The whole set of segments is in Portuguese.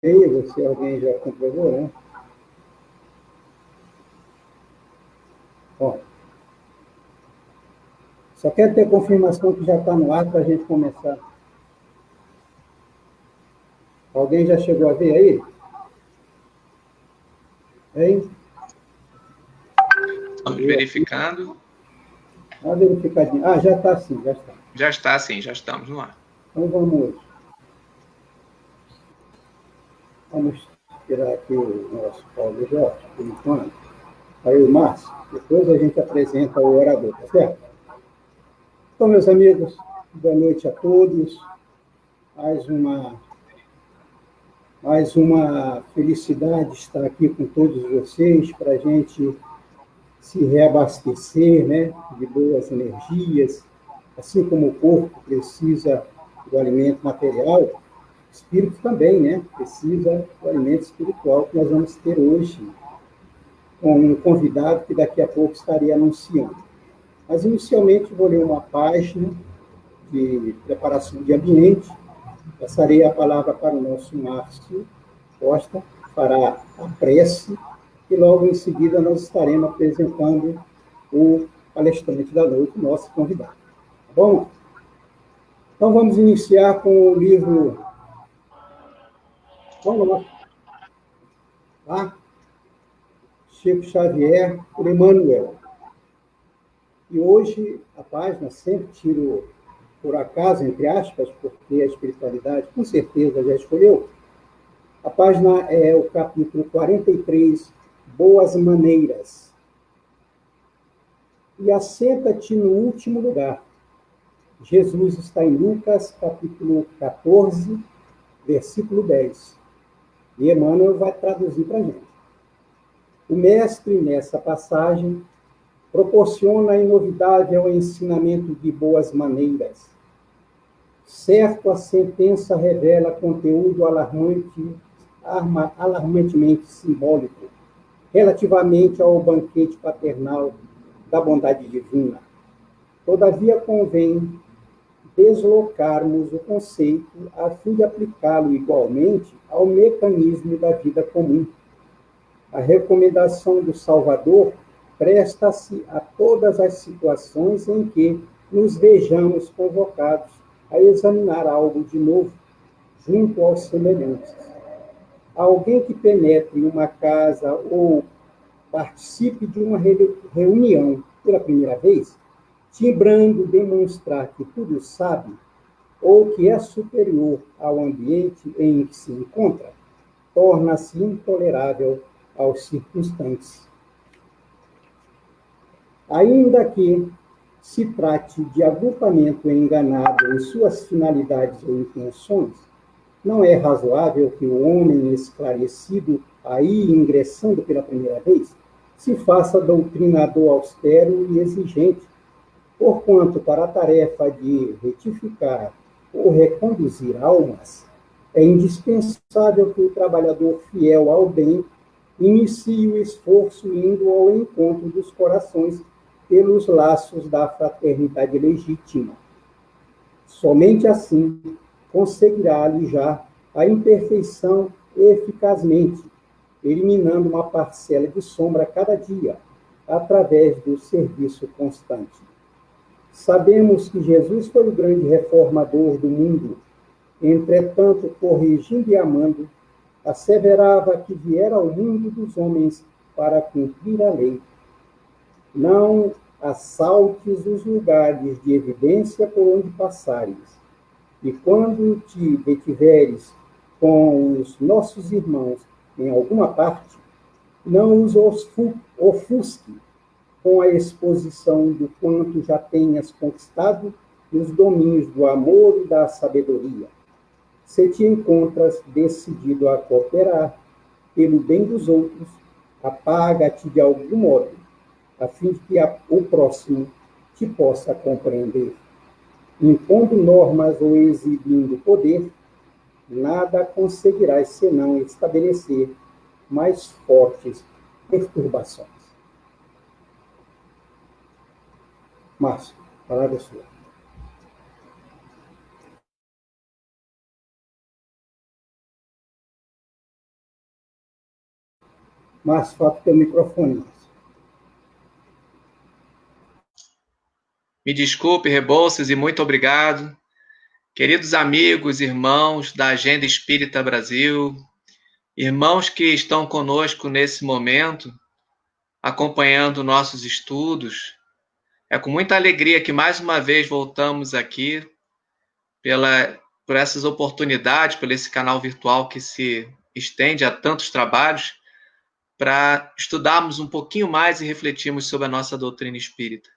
Ei, você, alguém já comprovou, né? Ó, só quero ter confirmação que já está no ar para a gente começar. Alguém já chegou a ver aí? Hein? Estamos verificando. Dá uma verificadinha. Ah, já está sim, já está. Já está sim, já estamos no ar. Então vamos tirar aqui o nosso Paulo Jorge, por enquanto. Aí o Márcio, depois a gente apresenta o orador, tá certo? Então, meus amigos, boa noite a todos. Mais uma, mais uma felicidade estar aqui com todos vocês para a gente se reabastecer, né, de boas energias, assim como o corpo precisa do alimento material, o espírito também, né, precisa do alimento espiritual que nós vamos ter hoje, com um convidado que daqui a pouco estaria anunciando. Mas, inicialmente, vou ler uma página de preparação de ambiente, passarei a palavra para o nosso Márcio Costa, fará a prece, e logo em seguida nós estaremos apresentando o palestrante da noite, nosso convidado. Tá bom? Então vamos iniciar com o livro. Vamos lá, tá? Chico Xavier, por Emmanuel. E hoje a página sempre tiro por acaso, entre aspas, porque a espiritualidade com certeza já escolheu. A página é o capítulo 43, Boas Maneiras. E assenta-te no último lugar. Jesus está em Lucas, capítulo 14, versículo 10. E Emmanuel vai traduzir para a gente. O mestre, nessa passagem, proporciona em novidade ao ensinamento de boas maneiras. Certo, a sentença revela conteúdo alarmantemente simbólico, relativamente ao banquete paternal da bondade divina. Todavia, convém deslocarmos o conceito a fim de aplicá-lo igualmente ao mecanismo da vida comum. A recomendação do Salvador presta-se a todas as situações em que nos vejamos convocados a examinar algo de novo junto aos semelhantes. Alguém que penetre em uma casa ou participe de uma reunião pela primeira vez, timbrando demonstrar que tudo sabe ou que é superior ao ambiente em que se encontra, torna-se intolerável aos circunstantes. Ainda que se trate de agrupamento enganado em suas finalidades ou intenções, não é razoável que o homem esclarecido, aí ingressando pela primeira vez, se faça doutrinador austero e exigente, porquanto para a tarefa de retificar ou reconduzir almas, é indispensável que o trabalhador fiel ao bem inicie o esforço indo ao encontro dos corações pelos laços da fraternidade legítima. Somente assim conseguirá alijar a imperfeição eficazmente, eliminando uma parcela de sombra a cada dia, através do serviço constante. Sabemos que Jesus foi o grande reformador do mundo, entretanto, corrigindo e amando, asseverava que viera ao mundo dos homens para cumprir a lei. Não assaltes os lugares de evidência por onde passares, e quando te detiveres com os nossos irmãos em alguma parte, não os ofusque com a exposição do quanto já tenhas conquistado nos domínios do amor e da sabedoria. Se te encontras decidido a cooperar pelo bem dos outros, apaga-te de algum modo, a fim de que o próximo te possa compreender. Impondo normas ou exibindo poder, nada conseguirás senão estabelecer mais fortes perturbações. Márcio, palavra é sua. Márcio, falta o teu microfone, Márcio. Me desculpe, Rebouças, e muito obrigado. Queridos amigos, irmãos da Agenda Espírita Brasil, irmãos que estão conosco nesse momento, acompanhando nossos estudos, é com muita alegria que mais uma vez voltamos aqui por essas oportunidades, por esse canal virtual que se estende a tantos trabalhos, para estudarmos um pouquinho mais e refletirmos sobre a nossa doutrina espírita.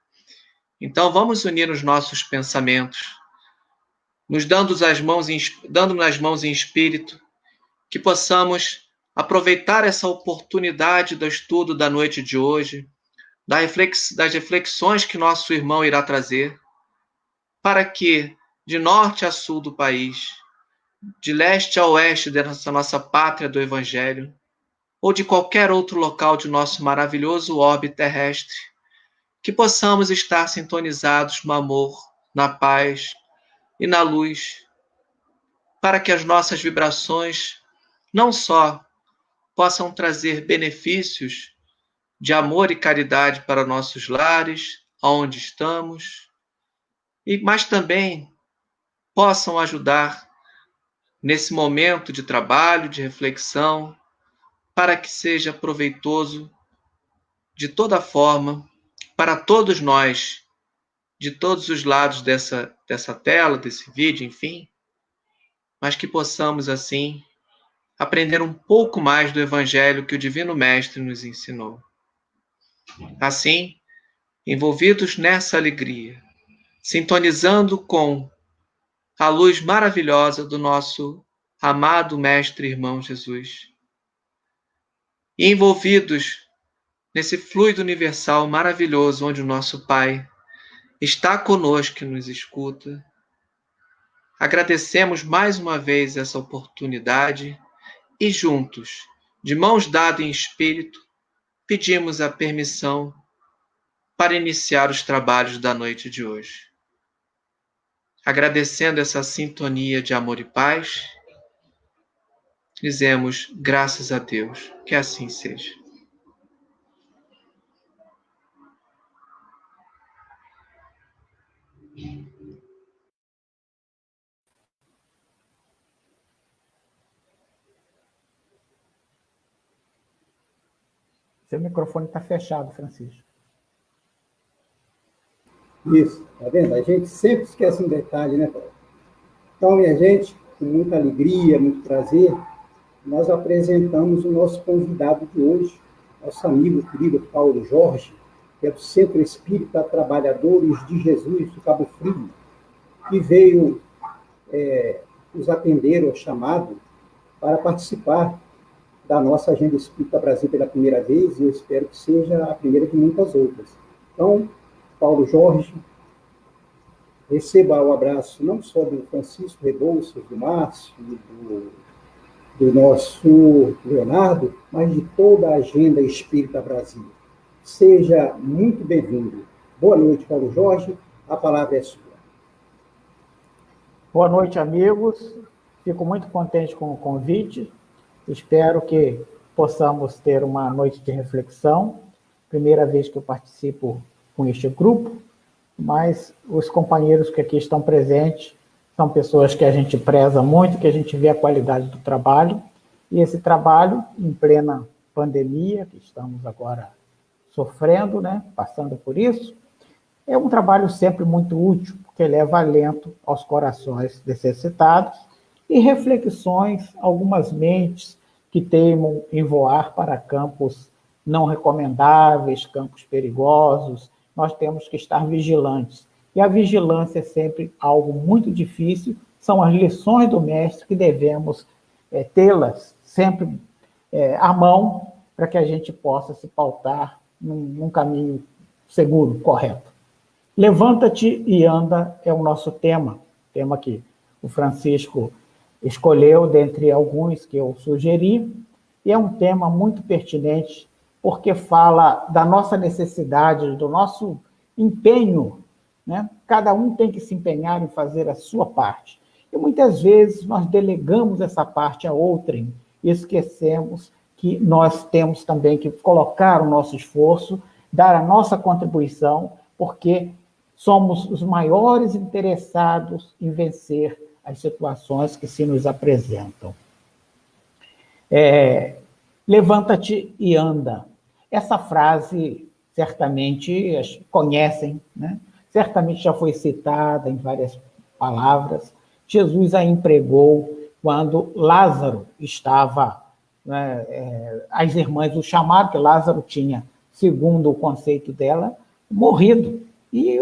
Então, vamos unir os nossos pensamentos, nos dando nas mãos em espírito, que possamos aproveitar essa oportunidade do estudo da noite de hoje, das reflexões que nosso irmão irá trazer, para que, de norte a sul do país, de leste a oeste dessa nossa pátria do Evangelho, ou de qualquer outro local de nosso maravilhoso orbe terrestre, que possamos estar sintonizados no amor, na paz e na luz, para que as nossas vibrações não só possam trazer benefícios de amor e caridade para nossos lares, onde estamos, mas também possam ajudar nesse momento de trabalho, de reflexão, para que seja proveitoso de toda forma para todos nós, de todos os lados dessa tela, desse vídeo, enfim, mas que possamos, assim, aprender um pouco mais do Evangelho que o Divino Mestre nos ensinou. Assim, envolvidos nessa alegria, sintonizando com a luz maravilhosa do nosso amado Mestre Irmão Jesus, e envolvidos nesse fluido universal maravilhoso onde o nosso Pai está conosco e nos escuta, agradecemos mais uma vez essa oportunidade e juntos, de mãos dadas em espírito, pedimos a permissão para iniciar os trabalhos da noite de hoje. Agradecendo essa sintonia de amor e paz, dizemos graças a Deus, que assim seja. Seu microfone está fechado, Francisco. Isso, tá vendo? A gente sempre esquece um detalhe, né, Paulo? Então, minha gente, com muita alegria, muito prazer, nós apresentamos o nosso convidado de hoje, nosso amigo querido Paulo Jorge, que é do Centro Espírita Trabalhadores de Jesus, do Cabo Frio, que veio nos atender ao chamado para participar da nossa Agenda Espírita Brasil pela primeira vez, e eu espero que seja a primeira de muitas outras. Então, Paulo Jorge, receba o abraço não só do Francisco Rebouças, do Márcio, do nosso Leonardo, mas de toda a Agenda Espírita Brasil. Seja muito bem-vindo. Boa noite, Paulo Jorge. A palavra é sua. Boa noite, amigos. Fico muito contente com o convite. Espero que possamos ter uma noite de reflexão. Primeira vez que eu participo com este grupo, mas os companheiros que aqui estão presentes são pessoas que a gente preza muito, que a gente vê a qualidade do trabalho, e esse trabalho, em plena pandemia, que estamos agora sofrendo, né, passando por isso, é um trabalho sempre muito útil, porque leva alento aos corações necessitados e reflexões, algumas mentes que teimam em voar para campos não recomendáveis, campos perigosos. Nós temos que estar vigilantes. E a vigilância é sempre algo muito difícil, são as lições do mestre que devemos tê-las sempre à mão, para que a gente possa se pautar num caminho seguro, correto. Levanta-te e anda é o nosso tema que o Francisco escolheu dentre alguns que eu sugeri, e é um tema muito pertinente, porque fala da nossa necessidade, do nosso empenho, né? Cada um tem que se empenhar em fazer a sua parte. E muitas vezes nós delegamos essa parte a outrem e esquecemos que nós temos também que colocar o nosso esforço, dar a nossa contribuição, porque somos os maiores interessados em vencer as situações que se nos apresentam. Levanta-te e anda. Essa frase, certamente, conhecem, né? Certamente já foi citada em várias palavras. Jesus a empregou quando Lázaro estava, né, as irmãs o chamaram, que Lázaro tinha, segundo o conceito dela, morrido. E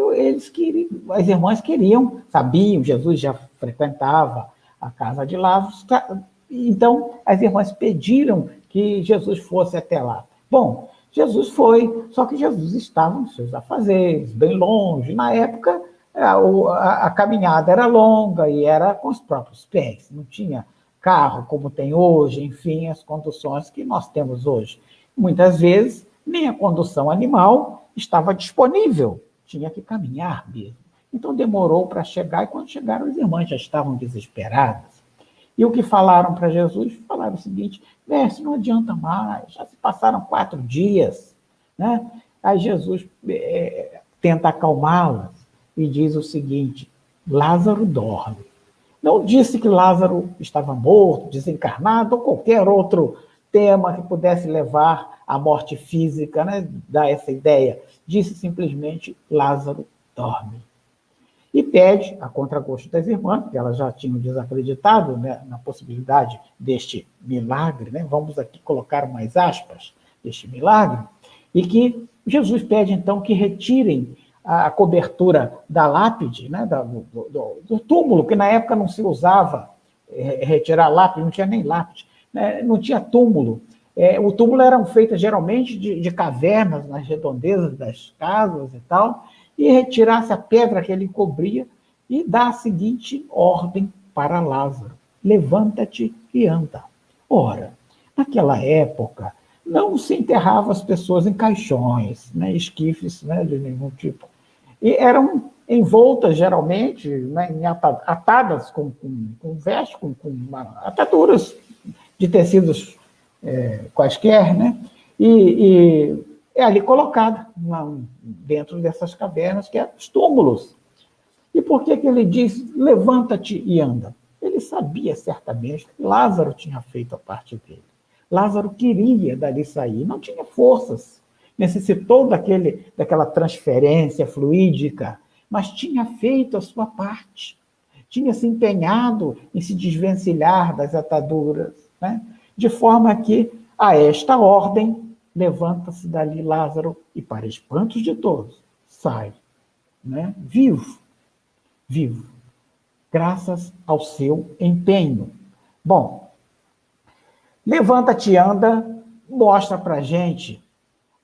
as irmãs queriam, sabiam, Jesus já frequentava a casa de Lázaro, então as irmãs pediram que Jesus fosse até lá. Bom, Jesus foi, só que Jesus estava nos seus afazeres, bem longe. Na época, a caminhada era longa e era com os próprios pés, não tinha carro como tem hoje, enfim, as conduções que nós temos hoje. Muitas vezes, nem a condução animal estava disponível, tinha que caminhar mesmo. Então demorou para chegar, e quando chegaram, as irmãs já estavam desesperadas. E o que falaram para Jesus? Falaram o seguinte: mestre, não adianta mais, já se passaram 4 dias. Né? Aí Jesus tenta acalmá-las e diz o seguinte: Lázaro dorme. Não disse que Lázaro estava morto, desencarnado, ou qualquer outro tema que pudesse levar à morte física, né? Dar essa ideia. Disse simplesmente: Lázaro dorme. E pede, a contragosto das irmãs, que elas já tinham desacreditado, né, na possibilidade deste milagre, né, vamos aqui colocar mais aspas, deste milagre, e que Jesus pede, então, que retirem a cobertura da lápide, né, do túmulo, que na época não se usava retirar lápide, não tinha nem lápide, né, não tinha túmulo. O túmulo era feito geralmente de cavernas nas redondezas das casas e tal, e retirasse a pedra que ele cobria e dá a seguinte ordem para Lázaro: levanta-te e anda. Ora, naquela época, não se enterrava as pessoas em caixões, né, esquifes, né, de nenhum tipo. E eram envoltas, geralmente, né, atadas com vestes, com ataduras de tecidos quaisquer, né? E é ali colocada dentro dessas cavernas, que é os túmulos. E por que ele diz, levanta-te e anda? Ele sabia certamente que Lázaro tinha feito a parte dele. Lázaro queria dali sair, não tinha forças, necessitou daquela transferência fluídica, mas tinha feito a sua parte, tinha se empenhado em se desvencilhar das ataduras, né? De forma que, a esta ordem, levanta-se dali Lázaro e, para espantos de todos, sai, né? Vivo, graças ao seu empenho. Bom, levanta-te e anda mostra para a gente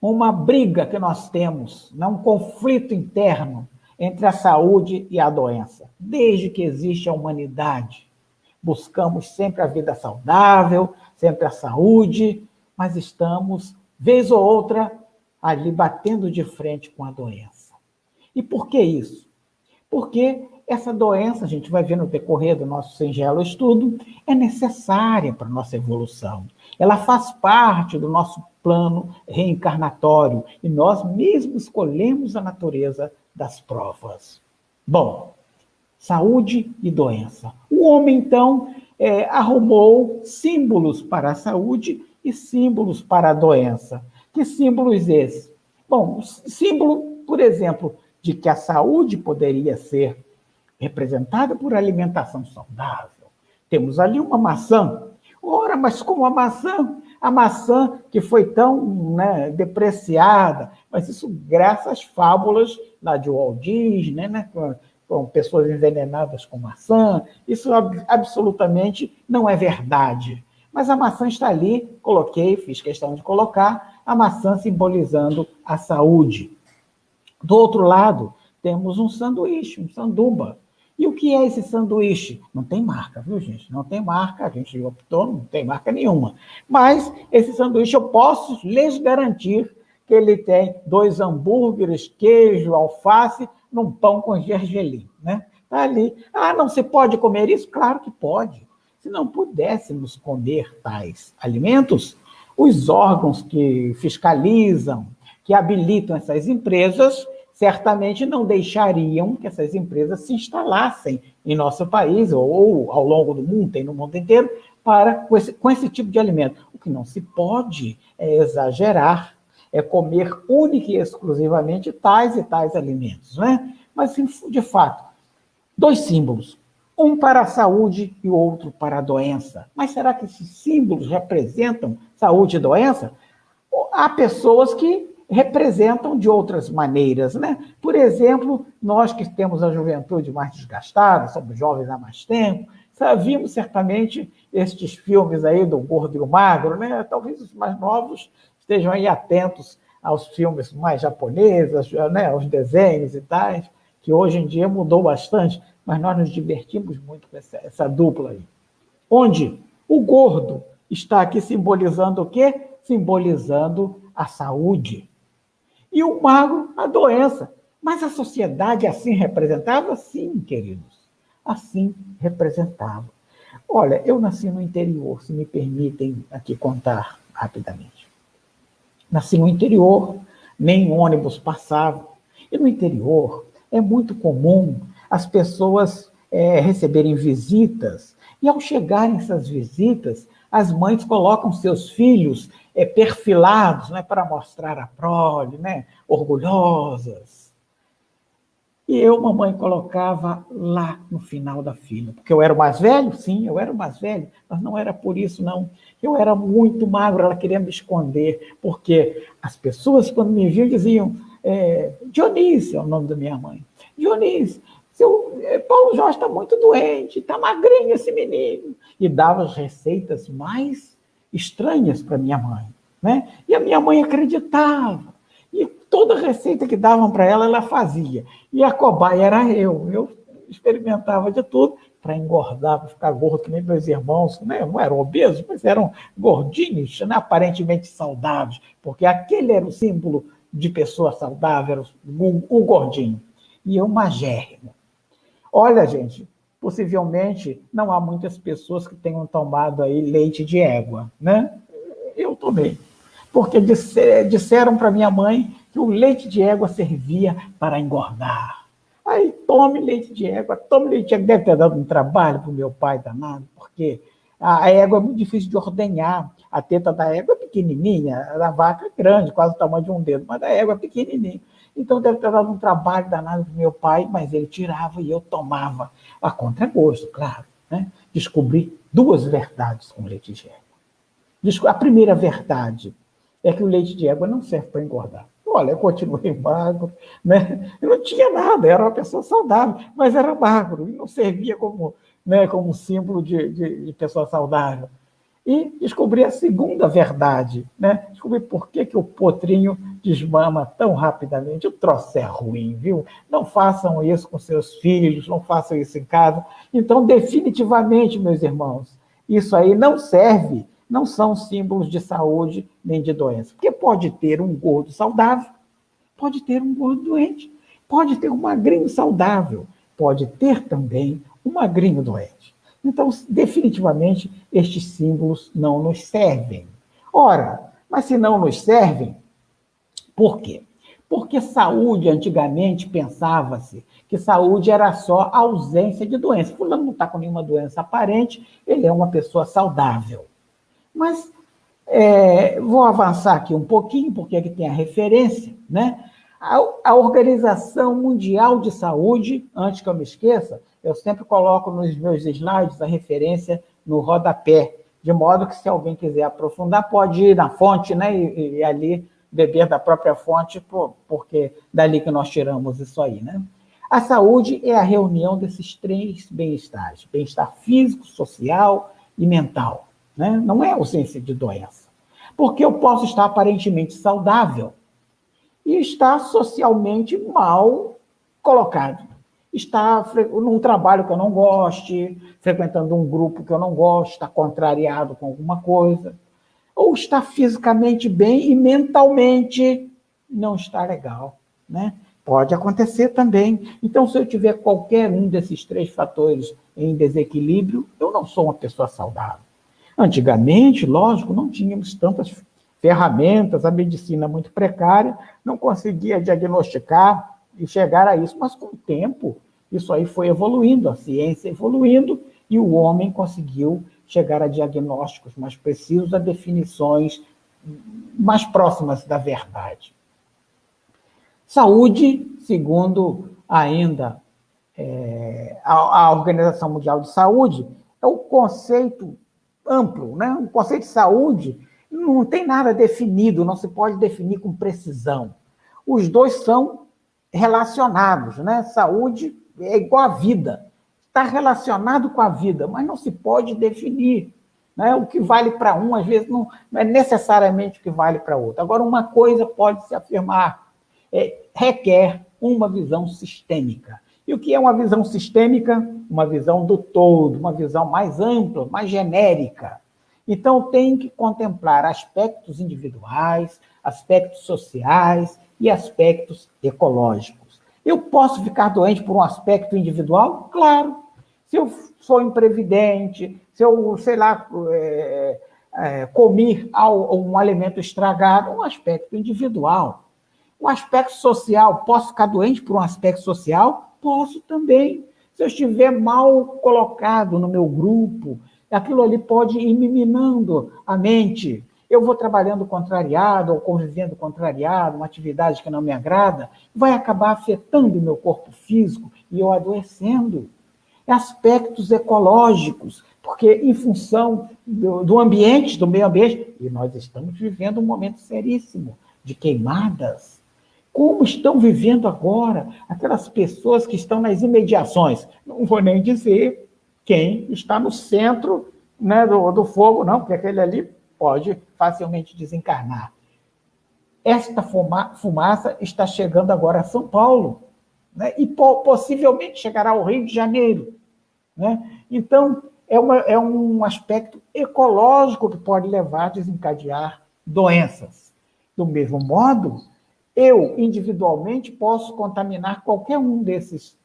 uma briga que nós temos, né? Um conflito interno entre a saúde e a doença. Desde que existe a humanidade, buscamos sempre a vida saudável, sempre a saúde, mas estamos, vez ou outra, ali batendo de frente com a doença. E por que isso? Porque essa doença, a gente vai ver no decorrer do nosso singelo estudo, é necessária para a nossa evolução. Ela faz parte do nosso plano reencarnatório e nós mesmos escolhemos a natureza das provas. Bom, saúde e doença. O homem, então, arrumou símbolos para a saúde e símbolos para a doença. Que símbolos esses? Bom, símbolo, por exemplo, de que a saúde poderia ser representada por alimentação saudável. Temos ali uma maçã. Ora, mas como a maçã que foi tão, né, depreciada, mas isso graças às fábulas lá de Walt Disney, né, com pessoas envenenadas com maçã, isso absolutamente não é verdade. Mas a maçã está ali, fiz questão de colocar, a maçã simbolizando a saúde. Do outro lado, temos um sanduíche, um sanduba. E o que é esse sanduíche? Não tem marca, viu, gente? Não tem marca, a gente optou, não tem marca nenhuma. Mas esse sanduíche eu posso lhes garantir que ele tem 2 hambúrgueres, queijo, alface, num pão com gergelim, né? Tá ali. Ah, não se pode comer isso? Claro que pode. Se não pudéssemos comer tais alimentos, Os órgãos que fiscalizam, que habilitam essas empresas, certamente não deixariam que essas empresas se instalassem em nosso país ou ao longo do mundo, tem no mundo inteiro, com esse tipo de alimento. O que não se pode é exagerar, é comer única e exclusivamente tais e tais alimentos, né? Mas, de fato, dois símbolos, um para a saúde e o outro para a doença. Mas será que esses símbolos representam saúde e doença? Há pessoas que representam de outras maneiras, né? Por exemplo, nós que temos a juventude mais desgastada, somos jovens há mais tempo, vimos certamente estes filmes aí do Gordo e o Magro, né? Talvez os mais novos estejam aí atentos aos filmes mais japoneses, né? Aos desenhos e tais, que hoje em dia mudou bastante, mas nós nos divertimos muito com essa dupla aí. Onde o gordo está aqui simbolizando o quê? Simbolizando a saúde. E o magro, a doença. Mas a sociedade assim representava? Sim, queridos. Assim representava. Olha, eu nasci no interior, se me permitem aqui contar rapidamente. Nasci no interior, nem ônibus passava. E no interior é muito comum as pessoas receberem visitas, e ao chegarem essas visitas, as mães colocam seus filhos perfilados, né, para mostrar a prole, né, orgulhosas. E eu, mamãe, colocava lá no final da fila, porque eu era o mais velho, sim, eu era o mais velho, mas não era por isso, não. Eu era muito magro, ela queria me esconder, porque as pessoas, quando me viam, diziam, Dionísio é o nome da minha mãe, Dionísio, Paulo Jorge está muito doente, está magrinho esse menino. E dava as receitas mais estranhas para minha mãe, né? E a minha mãe acreditava. E toda receita que davam para ela, ela fazia. E a cobaia era eu. Eu experimentava de tudo para engordar, para ficar gordo, que nem meus irmãos, né? Não eram obesos, mas eram gordinhos, né? Aparentemente saudáveis, porque aquele era o símbolo de pessoa saudável, era o gordinho. E eu magérrimo. Olha, gente, possivelmente não há muitas pessoas que tenham tomado aí leite de égua, né? Eu tomei. Porque disseram para minha mãe que o leite de égua servia para engordar. Aí, tome leite de égua, tome leite de égua. Deve ter dado um trabalho para o meu pai danado, porque a égua é muito difícil de ordenhar. A teta da égua é pequenininha, a da vaca é grande, quase o tamanho de um dedo, mas a égua é pequenininha. Então, deve ter dado um trabalho danado para o meu pai, mas ele tirava e eu tomava. A contragosto, claro, né? Descobri duas verdades com leite de égua. A primeira verdade é que o leite de égua não serve para engordar. Olha, eu continuei magro, né? Eu não tinha nada, era uma pessoa saudável, mas era magro, e não servia como, né, como símbolo de pessoa saudável. E descobri a segunda verdade, né? Descobri por que o potrinho desmama tão rapidamente. O troço é ruim, viu? Não façam isso com seus filhos, não façam isso em casa. Então, definitivamente, meus irmãos, isso aí não serve, não são símbolos de saúde nem de doença. Porque pode ter um gordo saudável, pode ter um gordo doente, pode ter um magrinho saudável, pode ter também um magrinho doente. Então, definitivamente, estes símbolos não nos servem. Ora, mas se não nos servem, por quê? Porque saúde, antigamente, pensava-se que saúde era só ausência de doença. Fulano não está com nenhuma doença aparente, ele é uma pessoa saudável. Mas vou avançar aqui um pouquinho, porque aqui tem a referência, né? A Organização Mundial de Saúde, antes que eu me esqueça, eu sempre coloco nos meus slides a referência no rodapé, de modo que se alguém quiser aprofundar, pode ir na fonte, né, e ali beber da própria fonte, porque dali que nós tiramos isso aí, né? A saúde é a reunião desses três bem-estares: bem-estar físico, social e mental, né? Não é ausência de doença. Porque eu posso estar aparentemente saudável e estar socialmente mal colocado. Está num trabalho que eu não goste, frequentando um grupo que eu não gosto, está contrariado com alguma coisa, ou está fisicamente bem e mentalmente não está legal, né? Pode acontecer também. Então, se eu tiver qualquer um desses três fatores em desequilíbrio, eu não sou uma pessoa saudável. Antigamente, lógico, não tínhamos tantas ferramentas, a medicina muito precária, não conseguia diagnosticar e chegar a isso, mas com o tempo isso aí foi evoluindo, a ciência evoluindo, e o homem conseguiu chegar a diagnósticos mais precisos, a definições mais próximas da verdade. Saúde, segundo ainda a Organização Mundial de Saúde, é um conceito amplo, né? O conceito de saúde não tem nada definido, não se pode definir com precisão. Os dois são relacionados, né? Saúde é igual à vida, está relacionado com a vida, mas não se pode definir, né? O que vale para um, às vezes, não é necessariamente o que vale para outro. Agora, uma coisa pode se afirmar, requer uma visão sistêmica. E o que é uma visão sistêmica? Uma visão do todo, uma visão mais ampla, mais genérica. Então, tem que contemplar aspectos individuais, aspectos sociais e aspectos ecológicos. Eu posso ficar doente por um aspecto individual? Claro. Se eu sou imprevidente, se eu, sei lá, comi um alimento estragado, um aspecto individual. O aspecto social, posso ficar doente por um aspecto social? Posso também. Se eu estiver mal colocado no meu grupo, aquilo ali pode ir me minando a mente. Eu vou trabalhando contrariado ou convivendo contrariado, uma atividade que não me agrada, vai acabar afetando o meu corpo físico e eu adoecendo. Aspectos ecológicos, porque em função do ambiente, do meio ambiente, e nós estamos vivendo um momento seríssimo de queimadas. Como estão vivendo agora aquelas pessoas que estão nas imediações? Não vou nem dizer quem está no centro, né, do fogo, não, porque aquele ali pode facilmente desencarnar. Esta fumaça está chegando agora a São Paulo, né, e possivelmente chegará ao Rio de Janeiro. Né? Então, é um aspecto ecológico que pode levar a desencadear doenças. Do mesmo modo, eu, individualmente, posso contaminar qualquer um desses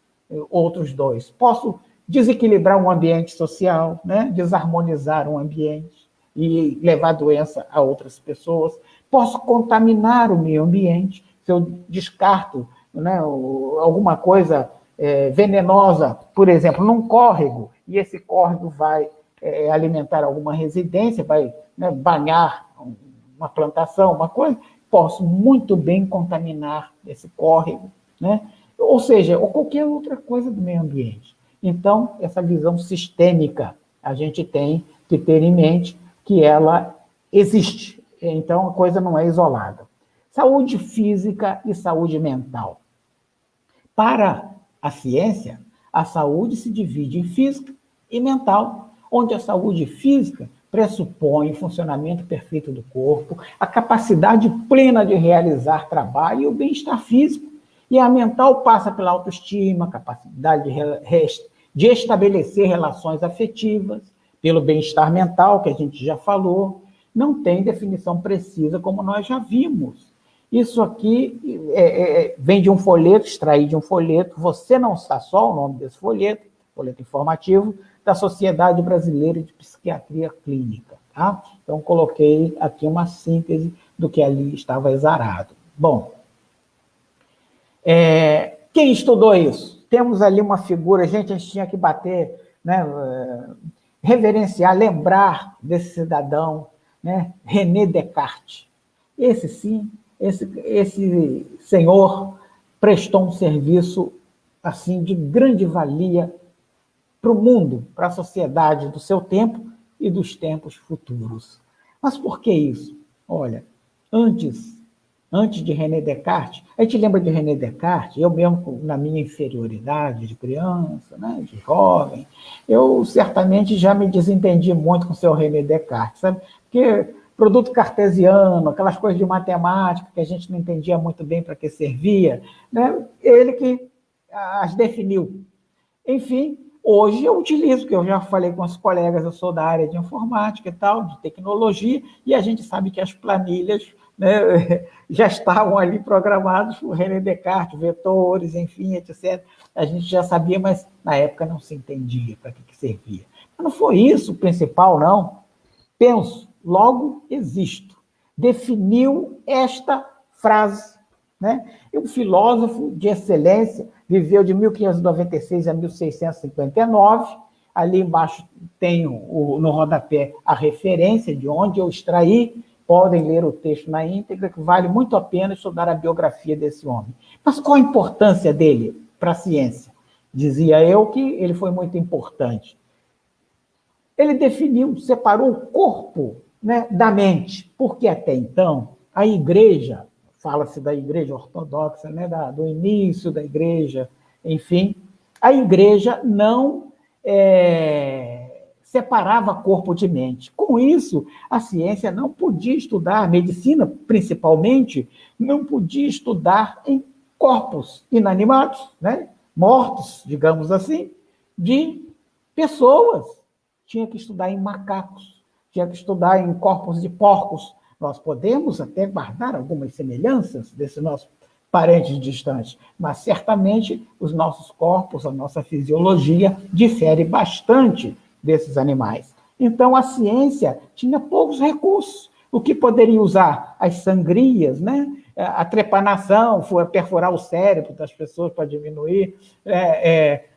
outros dois. Posso desequilibrar um ambiente social, né? Desarmonizar um ambiente e levar doença a outras pessoas. Posso contaminar o meio ambiente. Se eu descarto, né, alguma coisa venenosa, por exemplo, num córrego, e esse córrego vai alimentar alguma residência, vai, né, banhar uma plantação, uma coisa, posso muito bem contaminar esse córrego, né? Ou seja, ou qualquer outra coisa do meio ambiente. Então, essa visão sistêmica, a gente tem que ter em mente que ela existe. Então, a coisa não é isolada. Saúde física e saúde mental. Para a ciência, a saúde se divide em física e mental, onde a saúde física pressupõe o funcionamento perfeito do corpo, a capacidade plena de realizar trabalho e o bem-estar físico. E a mental passa pela autoestima, capacidade de estabelecer relações afetivas, pelo bem-estar mental, que a gente já falou. Não tem definição precisa, como nós já vimos. Isso aqui vem de um folheto, extraído de um folheto. Você não está só, o nome desse folheto informativo, da Sociedade Brasileira de Psiquiatria Clínica. Tá? Então, coloquei aqui uma síntese do que ali estava exarado. Bom, quem estudou isso? Temos ali uma figura, a gente tinha que bater, né, reverenciar, lembrar desse cidadão, né, René Descartes. Esse sim, esse senhor prestou um serviço assim de grande valia para o mundo, para a sociedade do seu tempo e dos tempos futuros. Mas por que isso? Olha, antes de René Descartes, a gente lembra de René Descartes, eu mesmo, na minha inferioridade de criança, né, de jovem, eu certamente já me desentendi muito com o seu René Descartes, sabe? Porque produto cartesiano, aquelas coisas de matemática que a gente não entendia muito bem para que servia, né? Ele que as definiu. Enfim, hoje eu utilizo, que eu já falei com os colegas, eu sou da área de informática e tal, de tecnologia, e a gente sabe que as planilhas, né, já estavam ali programados por René Descartes, vetores, enfim, etc. A gente já sabia, mas na época não se entendia para que servia. Mas não foi isso o principal, não. penso, logo existo. Definiu esta frase, né? Um filósofo de excelência, viveu de 1596 a 1659, ali embaixo tem no rodapé a referência de onde eu extraí, podem ler o texto na íntegra, que vale muito a pena estudar a biografia desse homem. Mas qual a importância dele para a ciência? Dizia eu que ele foi muito importante. Ele definiu, separou o corpo, né, da mente, porque até então a igreja, fala-se da igreja ortodoxa, né, do início da igreja, enfim, a igreja não separava corpo de mente. Com isso, a ciência não podia estudar, a medicina principalmente, não podia estudar em corpos inanimados, né, mortos, digamos assim, de pessoas. Tinha que estudar em macacos, tinha que estudar em corpos de porcos. Nós podemos até guardar algumas semelhanças desses nossos parentes distantes, mas certamente os nossos corpos, a nossa fisiologia difere bastante desses animais. Então, a ciência tinha poucos recursos. O que poderia usar? As sangrias, né? A trepanação, perfurar o cérebro das pessoas para diminuir,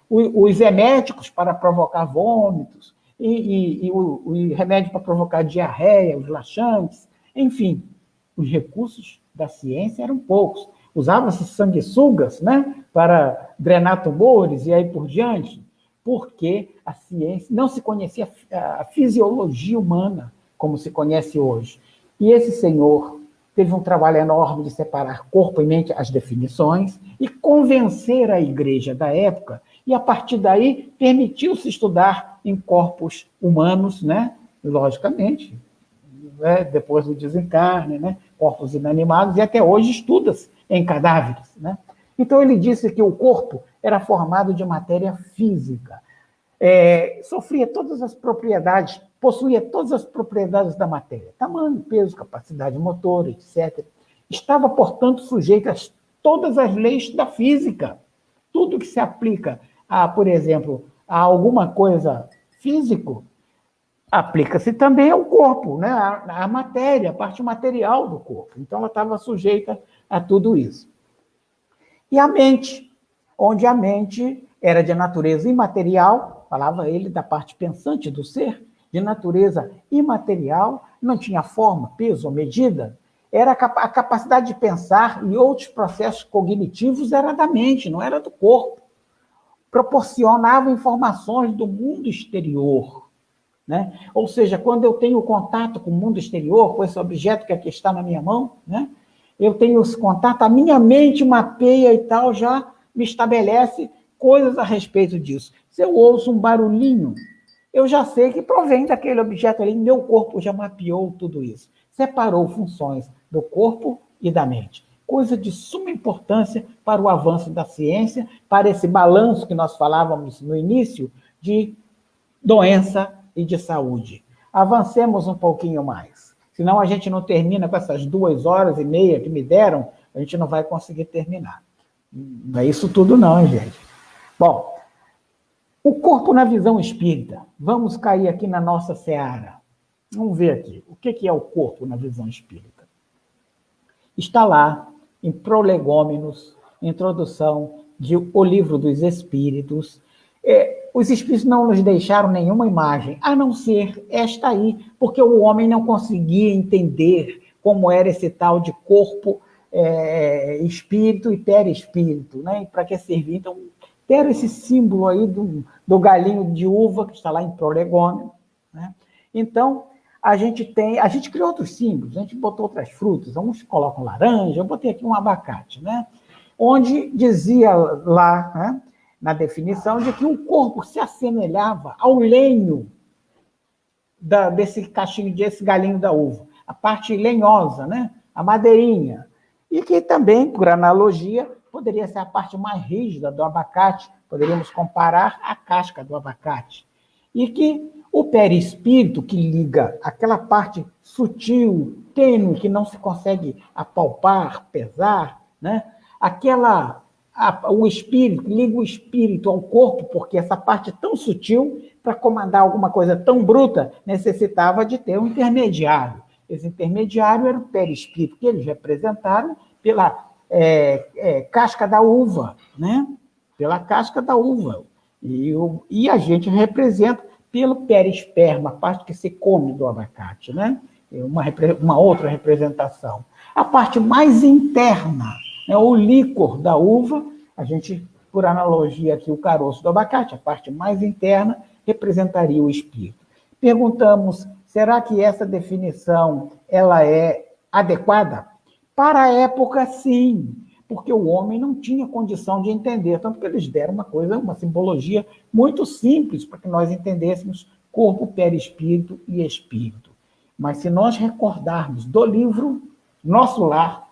os eméticos para provocar vômitos, e o remédio para provocar diarreia, os laxantes, enfim, os recursos da ciência eram poucos. Usava-se sanguessugas, né, para drenar tumores e aí por diante, porque a ciência não se conhecia a fisiologia humana como se conhece hoje. E esse senhor teve um trabalho enorme de separar corpo e mente, as definições, e convencer a igreja da época, e a partir daí permitiu-se estudar em corpos humanos, né? Logicamente, né? Depois do desencarne, né? Corpos inanimados, e até hoje estuda-se em cadáveres, né? Então ele disse que o corpo era formado de matéria física, sofria todas as propriedades, possuía todas as propriedades da matéria, tamanho, peso, capacidade motora, etc. Estava, portanto, sujeito a todas as leis da física. Tudo que se aplica a, por exemplo, a alguma coisa físico, aplica-se também ao corpo, né? À matéria, a parte material do corpo. Então, ela estava sujeita a tudo isso. E a mente, onde a mente era de natureza imaterial, falava ele da parte pensante do ser, de natureza imaterial, não tinha forma, peso ou medida, era a capacidade de pensar e outros processos cognitivos era da mente, não era do corpo. Proporcionava informações do mundo exterior, né? Ou seja, quando eu tenho contato com o mundo exterior, com esse objeto que aqui está na minha mão, né? Eu tenho esse contato, a minha mente mapeia e tal, já me estabelece coisas a respeito disso. Se eu ouço um barulhinho, eu já sei que provém daquele objeto ali, meu corpo já mapeou tudo isso. Separou funções do corpo e da mente. Coisa de suma importância para o avanço da ciência, para esse balanço que nós falávamos no início de doença e de saúde. Avancemos um pouquinho mais. Senão a gente não termina com essas 2h30 que me deram, a gente não vai conseguir terminar. Não é isso tudo não, gente. Bom, o corpo na visão espírita. Vamos cair aqui na nossa seara. Vamos ver aqui. O que é o corpo na visão espírita? Está lá, em Prolegômenos, introdução de O Livro dos Espíritos. Os espíritos não nos deixaram nenhuma imagem, a não ser esta aí, porque o homem não conseguia entender como era esse tal de corpo, espírito e perispírito, né? E para que servia? Então, deram esse símbolo aí do galinho de uva, que está lá em Prolegômenos, né? Então, a gente criou outros símbolos, a gente botou outras frutas, uns colocam laranja, eu botei aqui um abacate, né? Onde dizia lá, né, na definição, de que o corpo se assemelhava ao lenho desse cachinho, desse galinho da uva, a parte lenhosa, né? A madeirinha, e que também, por analogia, poderia ser a parte mais rígida do abacate, poderíamos comparar a casca do abacate. E que o perispírito, que liga aquela parte sutil, tênue, que não se consegue apalpar, pesar, né? Aquela o espírito, liga o espírito ao corpo, porque essa parte tão sutil, para comandar alguma coisa tão bruta, necessitava de ter um intermediário. Esse intermediário era o perispírito, que eles representaram pela casca da uva, né? Pela casca da uva. E a gente representa pelo perisperma, a parte que se come do abacate, né? Uma outra representação. A parte mais interna, né, o líquor da uva, a gente, por analogia aqui, o caroço do abacate, a parte mais interna, representaria o espírito. Perguntamos, será que essa definição ela é adequada? Para a época, sim, porque o homem não tinha condição de entender, tanto que eles deram uma simbologia muito simples para que nós entendêssemos corpo, perispírito e espírito. Mas se nós recordarmos do livro Nosso Lar,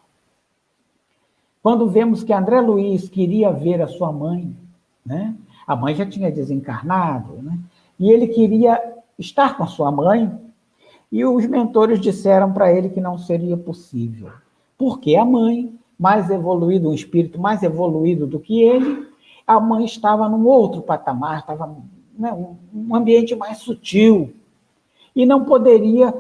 quando vemos que André Luiz queria ver a sua mãe, né? A mãe já tinha desencarnado, né? E ele queria estar com a sua mãe, e os mentores disseram para ele que não seria possível, porque a mãe, mais evoluído, um espírito mais evoluído do que ele, a mãe estava num outro patamar, estava, né, um ambiente mais sutil, e não poderia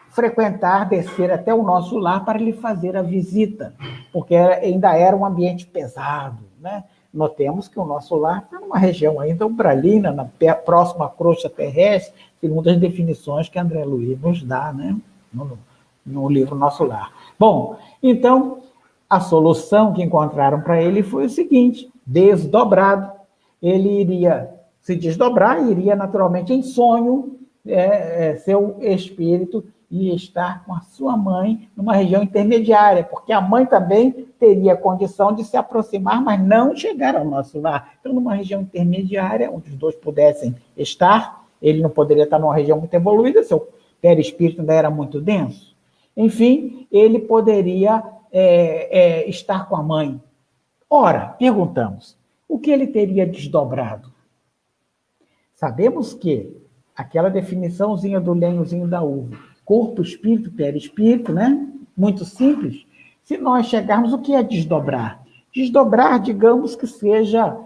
frequentar, descer até o nosso lar para lhe fazer a visita, porque ainda era um ambiente pesado, né? Notemos que o nosso lar está numa região ainda umbralina, próxima à crosta terrestre, segundo as definições que André Luiz nos dá, né? No livro Nosso Lar. Bom, então, a solução que encontraram para ele foi o seguinte: desdobrado. Ele iria se desdobrar, iria naturalmente em sonho, seu espírito ia estar com a sua mãe numa região intermediária, porque a mãe também teria condição de se aproximar, mas não chegar ao nosso lar. Então, numa região intermediária, onde os dois pudessem estar, ele não poderia estar numa região muito evoluída, seu perispírito ainda era muito denso. Enfim, ele poderia estar com a mãe. Ora, perguntamos, o que ele teria desdobrado? Sabemos que aquela definiçãozinha do lenhozinho da uva, corpo, espírito, perispírito, né? Muito simples. Se nós chegarmos, o que é desdobrar? Desdobrar, digamos que seja...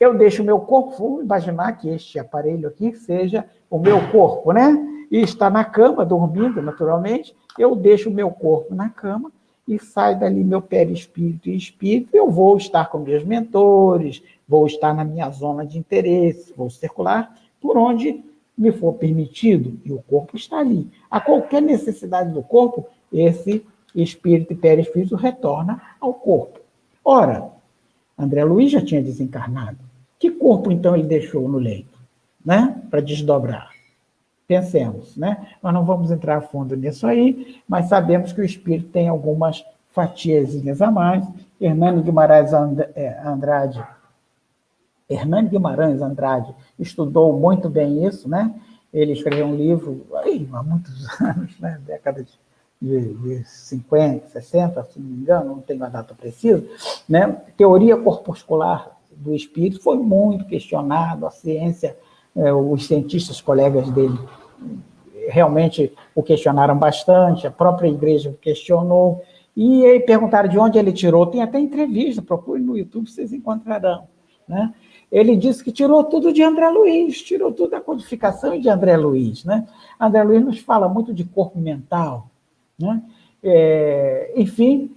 eu deixo o meu corpo, vou imaginar que este aparelho aqui seja o meu corpo, né? E está na cama, dormindo, naturalmente, eu deixo o meu corpo na cama e sai dali meu perispírito e espírito, eu vou estar com meus mentores, vou estar na minha zona de interesse, vou circular por onde me for permitido, e o corpo está ali. A qualquer necessidade do corpo, esse espírito e perispírito retorna ao corpo. Ora, André Luiz já tinha desencarnado. Que corpo, então, ele deixou no leito, né? Para desdobrar. Pensemos, né? Nós não vamos entrar a fundo nisso aí, mas sabemos que o espírito tem algumas fatiazinhas a mais. Hernani Guimarães Andrade estudou muito bem isso, né? Ele escreveu um livro há muitos anos, né? Década de 50, 60, se não me engano, não tenho a data precisa, né? Teoria corpuscular do espírito foi muito questionado, a ciência, os cientistas colegas dele realmente o questionaram bastante, a própria igreja o questionou, e aí perguntaram de onde ele tirou, tem até entrevista, procure no YouTube, vocês encontrarão, né? Ele disse que tirou tudo de André Luiz, tirou tudo da codificação de André Luiz, né? André Luiz nos fala muito de corpo mental, né? Enfim,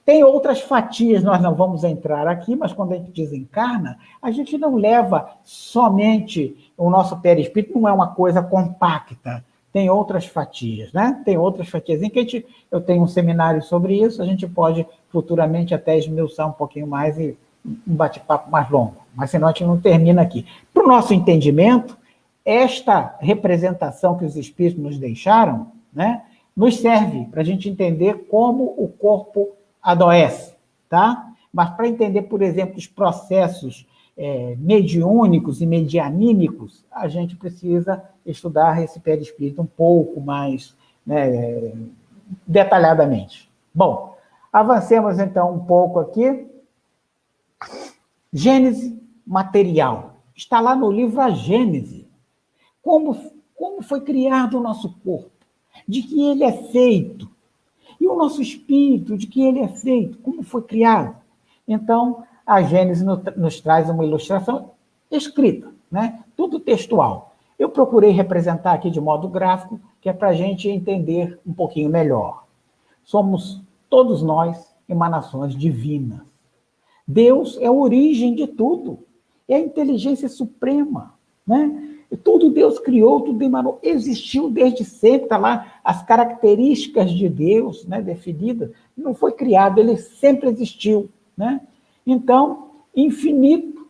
tem outras fatias, nós não vamos entrar aqui, mas quando a gente desencarna, a gente não leva somente o nosso perispírito, não é uma coisa compacta, tem outras fatias, né? Tem outras fatias em que eu tenho um seminário sobre isso, a gente pode futuramente até esmiuçar um pouquinho mais e um bate-papo mais longo, mas senão a gente não termina aqui. Para o nosso entendimento, esta representação que os espíritos nos deixaram, né, nos serve para a gente entender como o corpo adoece, tá? Mas para entender, por exemplo, os processos mediúnicos e medianímicos, a gente precisa estudar esse perispírito um pouco mais, né, detalhadamente. Bom, avancemos então um pouco aqui. Gênese material. Está lá no livro A Gênese. Como foi criado o nosso corpo? De que ele é feito? E o nosso espírito, de que ele é feito, como foi criado? Então, a Gênesis nos traz uma ilustração escrita, né? Tudo textual. Eu procurei representar aqui de modo gráfico, que é para a gente entender um pouquinho melhor. Somos, todos nós, emanações divinas. Deus é a origem de tudo, é a inteligência suprema, né? E tudo Deus criou, tudo emanou, existiu desde sempre, está lá as características de Deus, né, definidas, não foi criado, ele sempre existiu, né? Então, infinito,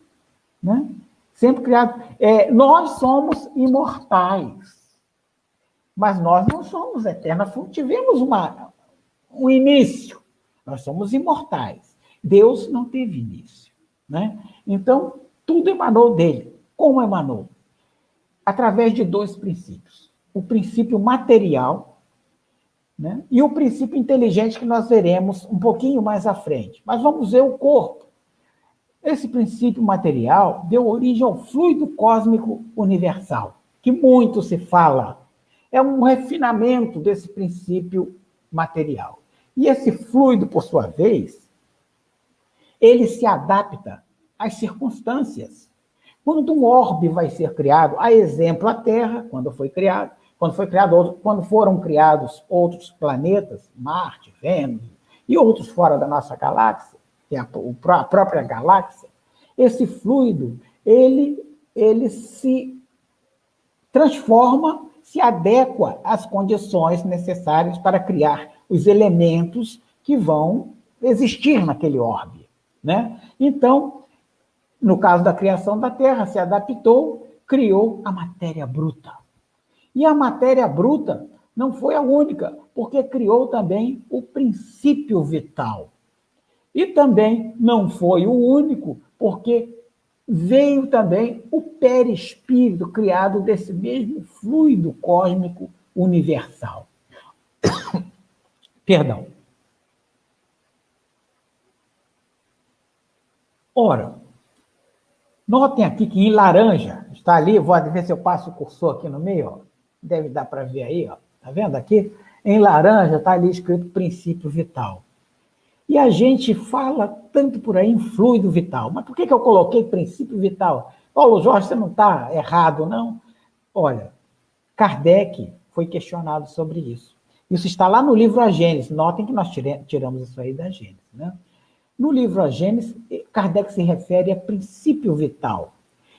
né? Sempre criado. Nós somos imortais, mas nós não somos eternos, tivemos um início, nós somos imortais. Deus não teve início, né? Então, tudo emanou dele. Como emanou? Através de dois princípios. O princípio material, né? E o princípio inteligente, que nós veremos um pouquinho mais à frente. Mas vamos ver o corpo. Esse princípio material deu origem ao fluido cósmico universal, que muito se fala. É um refinamento desse princípio material. E esse fluido, por sua vez, ele se adapta às circunstâncias. Quando um orbe vai ser criado, a exemplo a Terra, quando foram criados outros planetas, Marte, Vênus, e outros fora da nossa galáxia, que é a própria galáxia, esse fluido, ele se transforma, se adequa às condições necessárias para criar os elementos que vão existir naquele orbe, né? Então, no caso da criação da Terra, se adaptou, criou a matéria bruta. E a matéria bruta não foi a única, porque criou também o princípio vital. E também não foi o único, porque veio também o perispírito, criado desse mesmo fluido cósmico universal. Perdão. Ora, notem aqui que em laranja, está ali, vou ver se eu passo o cursor aqui no meio, ó. Deve dar para ver aí, ó. Tá vendo aqui? Em laranja está ali escrito princípio vital. E a gente fala tanto por aí em fluido vital. Mas por que eu coloquei princípio vital? Paulo Jorge, você não está errado, não? Olha, Kardec foi questionado sobre isso. Isso está lá no livro A Gênese. Notem que nós tiramos isso aí da Gênese, né? No livro A Gênese, Kardec se refere a princípio vital.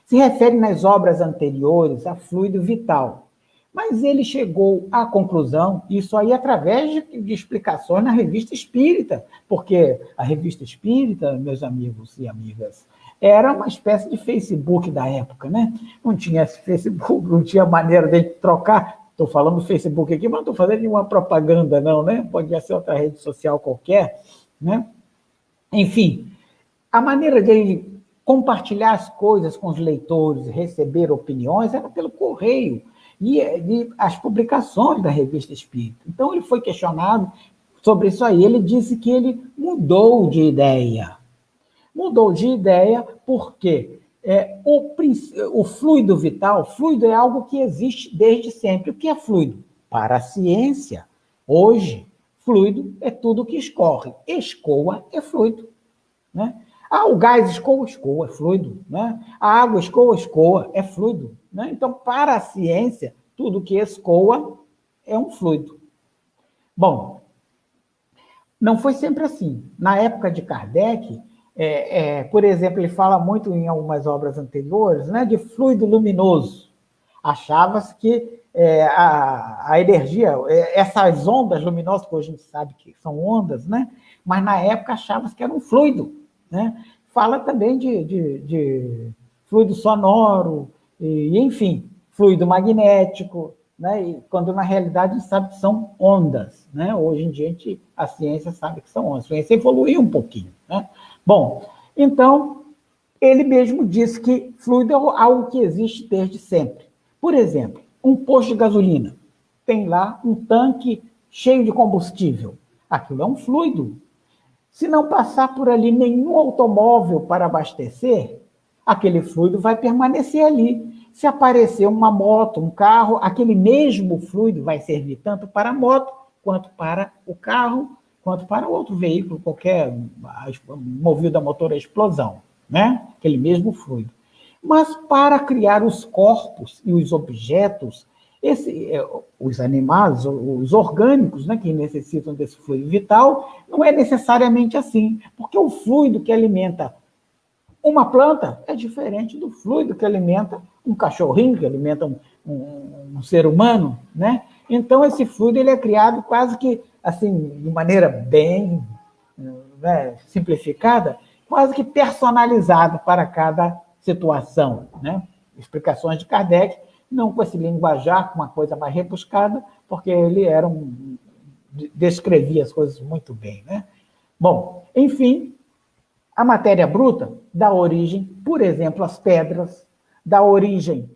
Se refere nas obras anteriores a fluido vital. Mas ele chegou à conclusão, isso aí através de explicações na Revista Espírita, porque a Revista Espírita, meus amigos e amigas, era uma espécie de Facebook da época, né? Não tinha esse Facebook, não tinha maneira de trocar. Estou falando do Facebook aqui, mas não estou fazendo nenhuma propaganda, não, né? Podia ser outra rede social qualquer, né? Enfim, a maneira de ele compartilhar as coisas com os leitores, receber opiniões, era pelo correio e as publicações da Revista Espírita. Então, ele foi questionado sobre isso aí. Ele disse que ele mudou de ideia. Mudou de ideia porque o fluido vital, fluido é algo que existe desde sempre. O que é fluido? Para a ciência, hoje, fluido é tudo que escorre. Escoa é fluido, né? O gás escoa, é fluido, né? A água escoa, é fluido, né? Então, para a ciência, tudo que escoa é um fluido. Bom, não foi sempre assim. Na época de Kardec, por exemplo, ele fala muito em algumas obras anteriores, né, de fluido luminoso. Achava-se que a energia, essas ondas luminosas, que hoje a gente sabe que são ondas, né? Mas na época achava-se que era um fluido, né? Fala também de fluido sonoro, enfim, fluido magnético, né? E quando na realidade a gente sabe que são ondas, né? Hoje em dia a ciência sabe que são ondas, a ciência evoluiu um pouquinho, né? Bom, então, ele mesmo disse que fluido é algo que existe desde sempre. Por exemplo, um posto de gasolina tem lá um tanque cheio de combustível. Aquilo é um fluido. Se não passar por ali nenhum automóvel para abastecer, aquele fluido vai permanecer ali. Se aparecer uma moto, um carro, aquele mesmo fluido vai servir tanto para a moto quanto para o carro, quanto para outro veículo, qualquer movido a motor a explosão, né? Aquele mesmo fluido. Mas para criar os corpos e os objetos, os animais, os orgânicos, né, que necessitam desse fluido vital, não é necessariamente assim, porque o fluido que alimenta uma planta é diferente do fluido que alimenta um cachorrinho, que alimenta um ser humano, né? Então, esse fluido ele é criado quase que, assim, de maneira bem, né, simplificada, quase que personalizado para cada situação, né? Explicações de Kardec, não com esse linguajar, com uma coisa mais rebuscada, porque ele descrevia as coisas muito bem, né? Bom, enfim, a matéria bruta dá origem, por exemplo, às pedras, dá origem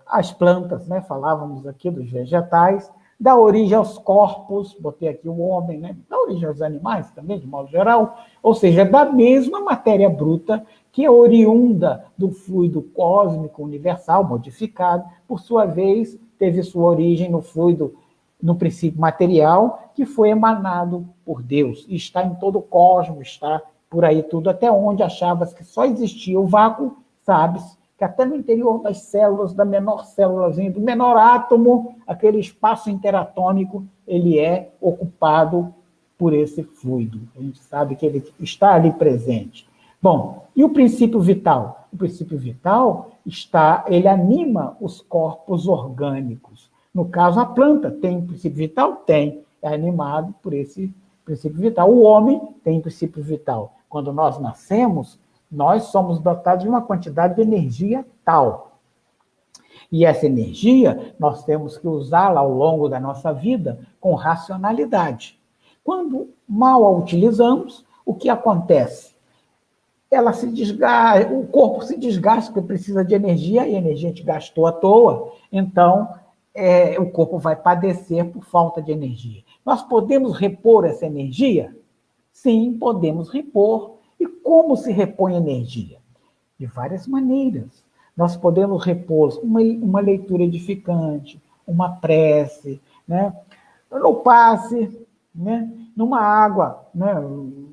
às plantas, né? Falávamos aqui dos vegetais, dá origem aos corpos, botei aqui o homem, né? Dá origem aos animais também, de modo geral, ou seja, da mesma matéria bruta que é oriunda do fluido cósmico universal modificado, por sua vez, teve sua origem no fluido, no princípio material, que foi emanado por Deus, e está em todo o cosmos, está por aí tudo, até onde achavas que só existia o vácuo, sabes que até no interior das células, da menor célulazinha, do menor átomo, aquele espaço interatômico, ele é ocupado por esse fluido. A gente sabe que ele está ali presente. Bom, e o princípio vital? O princípio vital ele anima os corpos orgânicos. No caso, a planta tem princípio vital? Tem. É animado por esse princípio vital. O homem tem princípio vital. Quando nós nascemos, nós somos dotados de uma quantidade de energia tal. E essa energia, nós temos que usá-la ao longo da nossa vida com racionalidade. Quando mal a utilizamos, o que acontece? Ela se desgasta, o corpo se desgasta porque precisa de energia, e a energia a gente gastou à toa, então o corpo vai padecer por falta de energia. Nós podemos repor essa energia? Sim, podemos repor. E como se repõe energia? De várias maneiras. Nós podemos repor uma leitura edificante, uma prece, né? No passe, né? Numa água, né?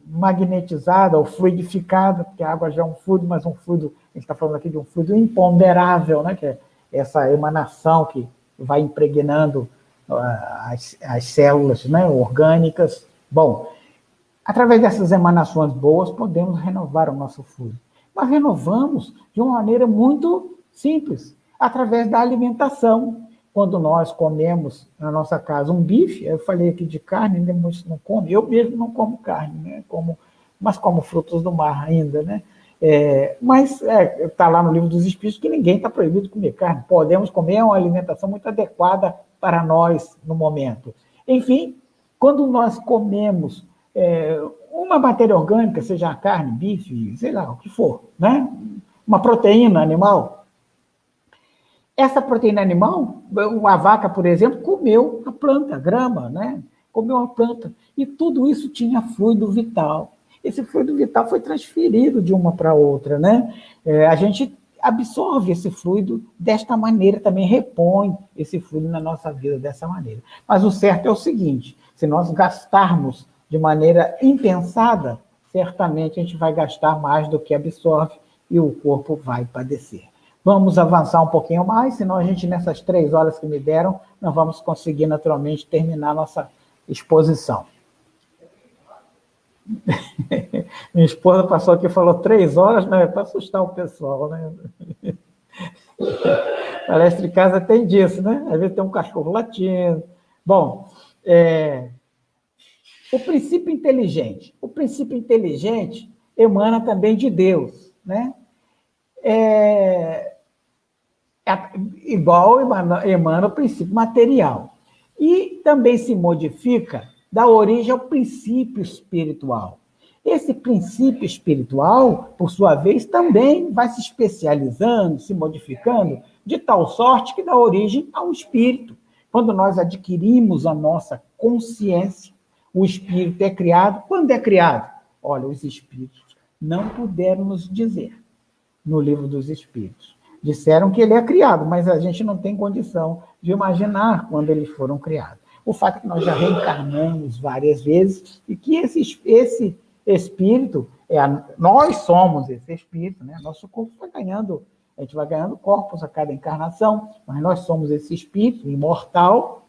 Magnetizada ou fluidificada, porque a água já é um fluido, mas um fluido, a gente está falando aqui de um fluido imponderável, né? Que é essa emanação que vai impregnando as células, né? Orgânicas. Bom, através dessas emanações boas, podemos renovar o nosso fluido. Mas renovamos de uma maneira muito simples, através da alimentação. Quando nós comemos na nossa casa um bife, eu falei aqui de carne, muitos não comem, eu mesmo não como carne, né? Mas como frutos do mar ainda, né? Mas está lá no Livro dos Espíritos que ninguém está proibido de comer carne. Podemos comer, é uma alimentação muito adequada para nós no momento. Enfim, quando nós comemos uma matéria orgânica, seja a carne, bife, sei lá, o que for, né? Uma proteína animal. Essa proteína animal, uma vaca, por exemplo, comeu a planta, a grama, né? Comeu a planta. E tudo isso tinha fluido vital. Esse fluido vital foi transferido de uma para outra, né? A gente absorve esse fluido desta maneira, também repõe esse fluido na nossa vida dessa maneira. Mas o certo é o seguinte, se nós gastarmos de maneira impensada, certamente a gente vai gastar mais do que absorve e o corpo vai padecer. Vamos avançar um pouquinho mais, senão a gente, nessas 3 horas que me deram, não vamos conseguir naturalmente terminar nossa exposição. Minha esposa passou aqui e falou 3 horas, não é para assustar o pessoal, né? Palestra de casa tem disso, né? Às vezes tem um cachorro latindo. Bom, o princípio inteligente. O princípio inteligente emana também de Deus, né? Igual emana o princípio material. E também se modifica, dá origem ao princípio espiritual. Esse princípio espiritual, por sua vez, também vai se especializando, se modificando, de tal sorte que dá origem ao espírito. Quando nós adquirimos a nossa consciência, o espírito é criado. Quando é criado? Olha, os espíritos não puderam nos dizer no Livro dos Espíritos. Disseram que ele é criado, mas a gente não tem condição de imaginar quando eles foram criados. o fato é que nós já reencarnamos várias vezes e que esse espírito, nós somos esse espírito, né? Nosso corpo vai ganhando, a gente vai ganhando corpos a cada encarnação, mas nós somos esse espírito imortal,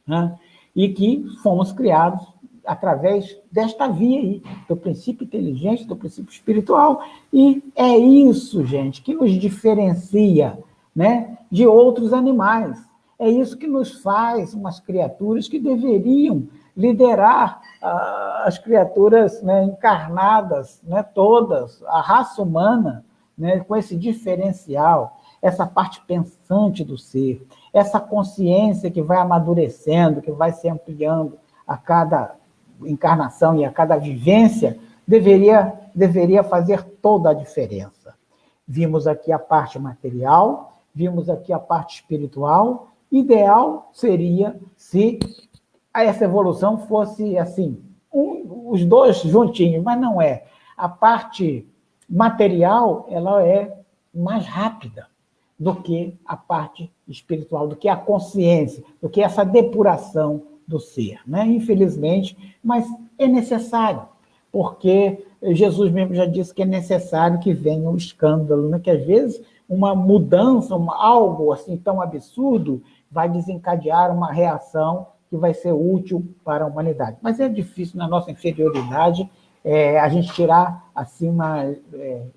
né? E que fomos criados através desta via aí, do princípio inteligente, do princípio espiritual. E é isso, gente, que nos diferencia, né, de outros animais. É isso que nos faz umas criaturas que deveriam liderar as criaturas, né, encarnadas, né, todas, a raça humana, né, com esse diferencial, essa parte pensante do ser, essa consciência que vai amadurecendo, que vai se ampliando a cada encarnação e a cada vivência, deveria fazer toda a diferença. Vimos aqui a parte material, vimos aqui a parte espiritual. Ideal seria se essa evolução fosse assim, os dois juntinhos, mas não é. A parte material, ela é mais rápida do que a parte espiritual, do que a consciência, do que essa depuração do ser, né? Infelizmente, mas é necessário, porque Jesus mesmo já disse que é necessário que venha um escândalo, né? Que às vezes uma mudança, algo assim tão absurdo, vai desencadear uma reação que vai ser útil para a humanidade. Mas é difícil, na nossa inferioridade, a gente tirar assim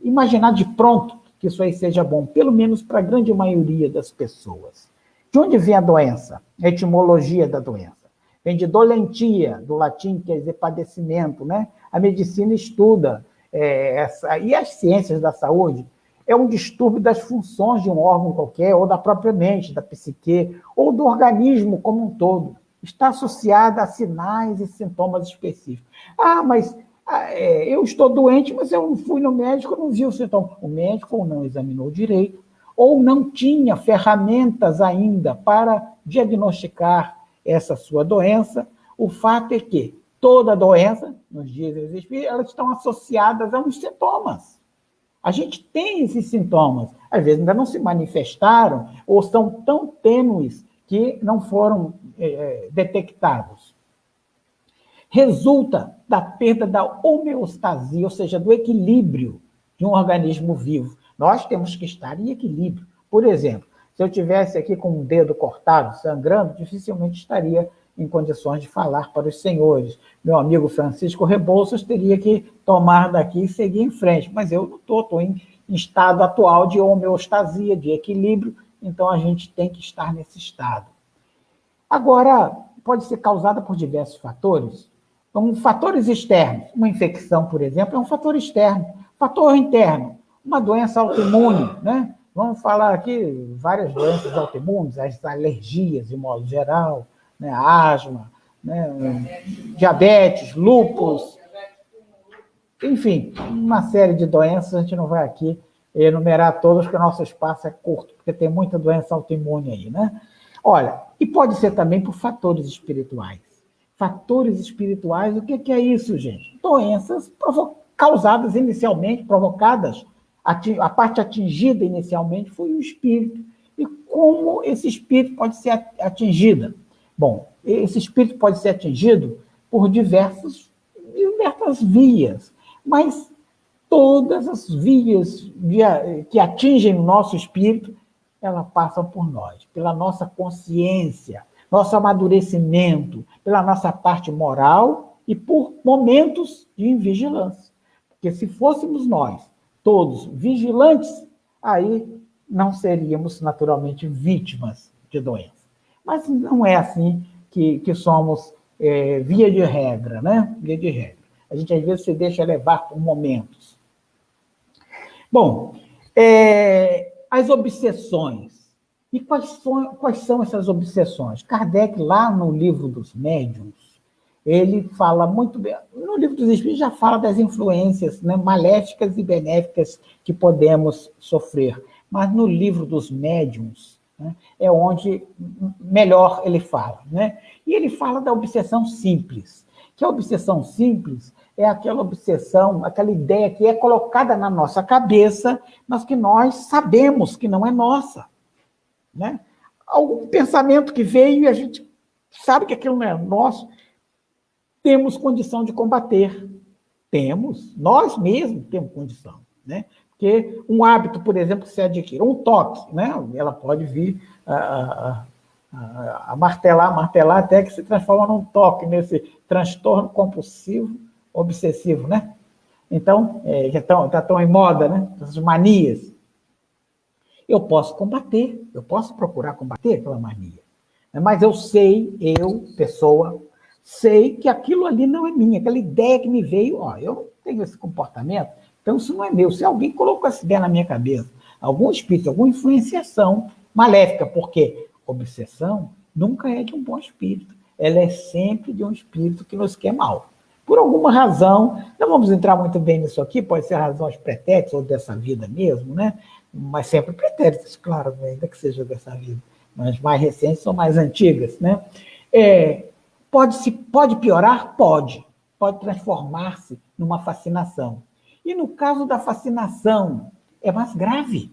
imaginar de pronto que isso aí seja bom, pelo menos para a grande maioria das pessoas. De onde vem a doença? A etimologia da doença. Vem de dolentia, do latim, quer dizer padecimento, né? A medicina estuda e as ciências da saúde é um distúrbio das funções de um órgão qualquer, ou da própria mente, da psique, ou do organismo como um todo. Está associada a sinais e sintomas específicos. Mas eu estou doente, mas eu fui no médico e não vi o sintoma. O médico ou não examinou direito, ou não tinha ferramentas ainda para diagnosticar essa sua doença. O fato é que toda doença, nos dias dos espíritos, elas estão associadas a uns sintomas. A gente tem esses sintomas, às vezes ainda não se manifestaram, ou são tão tênues que não foram detectados. Resulta da perda da homeostasia, ou seja, do equilíbrio de um organismo vivo. Nós temos que estar em equilíbrio. Por exemplo, se eu tivesse aqui com um dedo cortado, sangrando, dificilmente estaria em condições de falar para os senhores. Meu amigo Francisco Rebouças teria que tomar daqui e seguir em frente, mas eu não estou em estado atual de homeostasia, de equilíbrio, então a gente tem que estar nesse estado. Agora, pode ser causada por diversos fatores. Então, fatores externos, uma infecção, por exemplo, é um fator externo. Fator interno, uma doença autoimune, né? Vamos falar aqui várias doenças autoimunes, as alergias, de modo geral, né? Asma, né? Diabetes, lúpus, enfim, uma série de doenças. A gente não vai aqui enumerar todas, porque o nosso espaço é curto, porque tem muita doença autoimune aí, né? Olha, e pode ser também por fatores espirituais. Fatores espirituais, o que é isso, gente? Doenças causadas inicialmente, provocadas, a parte atingida inicialmente foi o espírito. E como esse espírito pode ser atingido? Bom, esse espírito pode ser atingido por diversas vias, mas todas as vias que atingem o nosso espírito, elas passam por nós, pela nossa consciência, nosso amadurecimento, pela nossa parte moral e por momentos de invigilância. Porque se fôssemos nós todos vigilantes, aí não seríamos naturalmente vítimas de doença. Mas não é assim que somos via de regra, né? Via de regra. A gente às vezes se deixa levar por momentos. Bom, as obsessões. E quais são essas obsessões? Kardec, lá no livro dos médiuns, ele fala muito bem, no livro dos Espíritos já fala das influências, né, maléficas e benéficas que podemos sofrer, mas no livro dos médiuns, né, é onde melhor ele fala, né? E ele fala da obsessão simples, que a obsessão simples é aquela obsessão, aquela ideia que é colocada na nossa cabeça, mas que nós sabemos que não é nossa, né? Algum pensamento que veio e a gente sabe que aquilo não é nosso, temos condição de combater. Temos, nós mesmos temos condição, né? Porque um hábito, por exemplo, que se adquire, um toque, né? Ela pode vir a martelar até que se transforma num toque, nesse transtorno compulsivo obsessivo, né? Então, já está tão em moda, né? Essas manias. Eu posso combater, eu posso procurar combater aquela mania. Mas eu sei, pessoa, sei que aquilo ali não é minha, aquela ideia que me veio, eu não tenho esse comportamento, então isso não é meu. Se alguém colocou essa ideia na minha cabeça, algum espírito, alguma influenciação maléfica, porque obsessão nunca é de um bom espírito, ela é sempre de um espírito que nos quer mal. Por alguma razão, não vamos entrar muito bem nisso aqui, pode ser razões pretéritas ou dessa vida mesmo, né? Mas sempre pretéritas, claro, ainda que seja dessa vida. Mas mais recentes são mais antigas, né? Pode piorar? Pode. Pode transformar-se numa fascinação. E no caso da fascinação, é mais grave.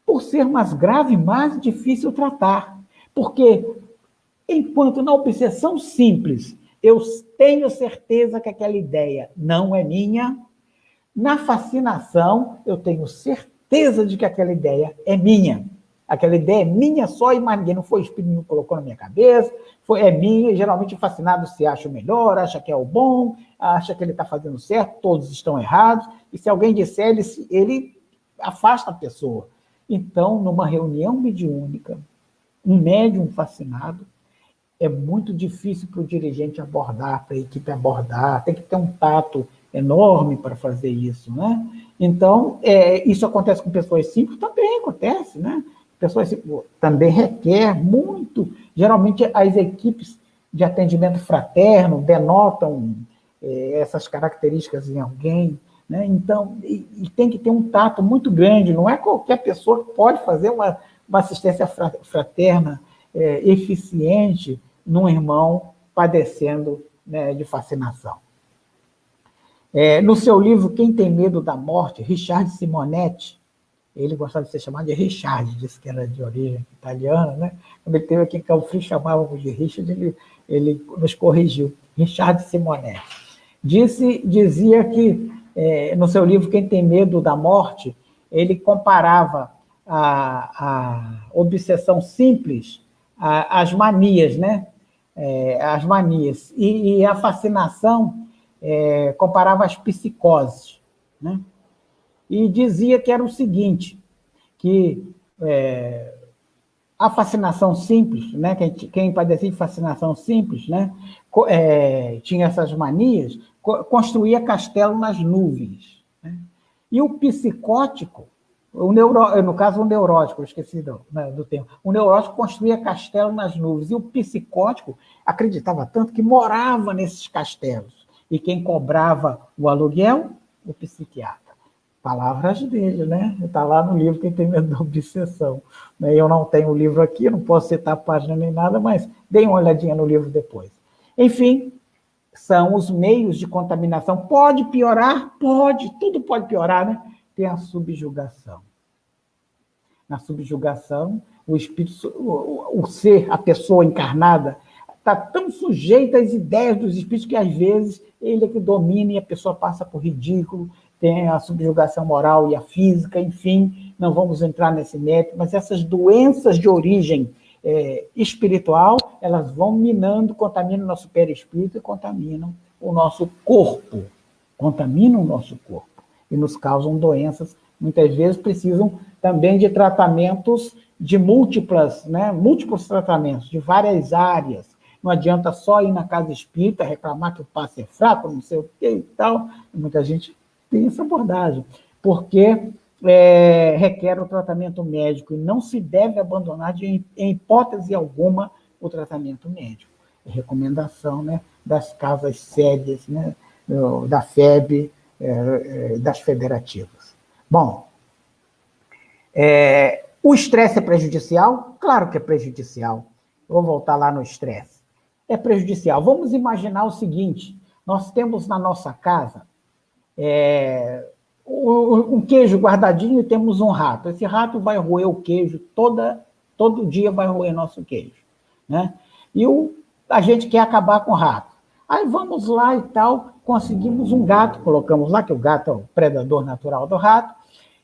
Por ser mais grave, mais difícil tratar. Porque, enquanto na obsessão simples, eu tenho certeza que aquela ideia não é minha, na fascinação, eu tenho certeza de que aquela ideia é minha. Aquela ideia é minha só e mais ninguém. Não foi o espírito que me colocou na minha cabeça, é minha. Geralmente o fascinado se acha o melhor, acha que é o bom, acha que ele está fazendo certo, todos estão errados. E se alguém disser, ele afasta a pessoa. Então, numa reunião mediúnica, um médium fascinado, é muito difícil para o dirigente abordar, para a equipe abordar, tem que ter um tato enorme para fazer isso, né? Então, isso acontece com pessoas simples? Também acontece, né? Pessoas simples também requer muito. Geralmente, as equipes de atendimento fraterno denotam essas características em alguém, né? Então, e tem que ter um tato muito grande, não é qualquer pessoa que pode fazer uma assistência fraterna eficiente num irmão padecendo, né, de fascinação. No seu livro Quem Tem Medo da Morte, Richard Simonetti, ele gostava de ser chamado de Richard, disse que era de origem italiana, né? Quando ele esteve aqui em Cabo Frio, chamávamos de Richard, ele nos corrigiu. Richard Simonetti. Dizia que, no seu livro Quem Tem Medo da Morte, ele comparava a obsessão simples às manias, né? As manias. E a fascinação comparava às psicoses, né? E dizia que era o seguinte, que a fascinação simples, né? Quem padecia de fascinação simples, né? Tinha essas manias, construía castelo nas nuvens, né? E o psicótico, no caso o neurótico, eu esqueci do termo, o neurótico construía castelo nas nuvens, e o psicótico acreditava tanto que morava nesses castelos. E quem cobrava o aluguel? O psiquiatra. Palavras dele, né? Está lá no livro Quem Tem Medo da Obsessão. Eu não tenho o livro aqui, não posso citar a página nem nada, mas deem uma olhadinha no livro depois. Enfim, são os meios de contaminação. Pode piorar? Pode, tudo pode piorar, né? Tem a subjugação. Na subjugação, o espírito, o ser, a pessoa encarnada, está tão sujeita às ideias dos espíritos que, às vezes, ele é que domina e a pessoa passa por ridículo, tem a subjugação moral e a física, enfim, não vamos entrar nesse mérito, mas essas doenças de origem espiritual, elas vão minando, contaminam o nosso perispírito e contaminam o nosso corpo. Contaminam o nosso corpo e nos causam doenças, muitas vezes precisam também de tratamentos de múltiplos tratamentos, de várias áreas. Não adianta só ir na casa espírita, reclamar que o passe é fraco, não sei o que e tal. Muita gente tem essa abordagem, porque requer o tratamento médico e não se deve abandonar, em hipótese alguma, o tratamento médico. É recomendação, né, das casas sedes, né, da FEB, das federativas. Bom, o estresse é prejudicial? Claro que é prejudicial. Vou voltar lá no estresse. É prejudicial. Vamos imaginar o seguinte, nós temos na nossa casa um queijo guardadinho e temos um rato. Esse rato vai roer o queijo, todo dia vai roer nosso queijo, né? E a gente quer acabar com o rato. Aí vamos lá e tal, conseguimos um gato, colocamos lá, que o gato é o predador natural do rato,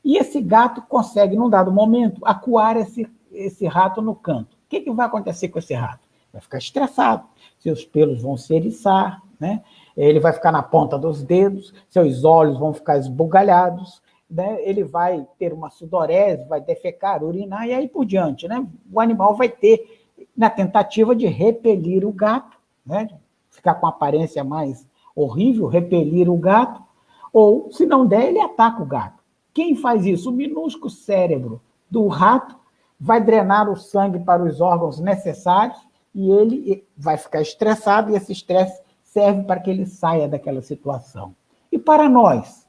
e esse gato consegue, num dado momento, acuar esse rato no canto. O que vai acontecer com esse rato? Vai ficar estressado, seus pelos vão se eriçar, né? Ele vai ficar na ponta dos dedos, seus olhos vão ficar esbugalhados, né? Ele vai ter uma sudorese, vai defecar, urinar, e aí por diante, né? O animal vai ter, na tentativa de repelir o gato, né? Ficar com a aparência mais horrível, repelir o gato, ou, se não der, ele ataca o gato. Quem faz isso? O minúsculo cérebro do rato vai drenar o sangue para os órgãos necessários e ele vai ficar estressado, e esse estresse serve para que ele saia daquela situação. E para nós,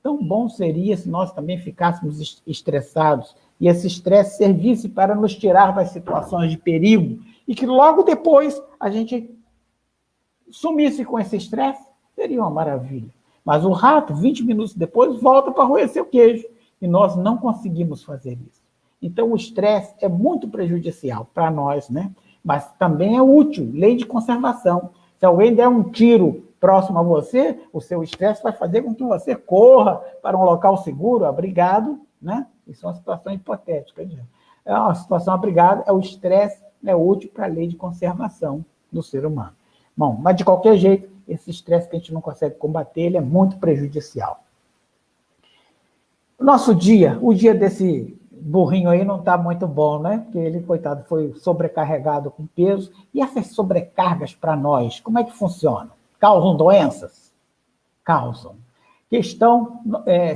tão bom seria se nós também ficássemos estressados e esse estresse servisse para nos tirar das situações de perigo e que logo depois a gente sumisse com esse estresse, seria uma maravilha. Mas o rato, 20 minutos depois, volta para roer seu queijo. E nós não conseguimos fazer isso. Então, o estresse é muito prejudicial para nós, né? Mas também é útil, lei de conservação. Se alguém der um tiro próximo a você, o seu estresse vai fazer com que você corra para um local seguro, abrigado, né? Isso é uma situação hipotética. Né? É uma situação abrigada, o estresse é útil para a lei de conservação do ser humano. Bom, mas de qualquer jeito, esse estresse que a gente não consegue combater, ele é muito prejudicial. Nosso dia, o dia desse burrinho aí não está muito bom, né? Porque ele, coitado, foi sobrecarregado com peso. E essas sobrecargas para nós, como é que funcionam? Causam doenças? Causam. Questão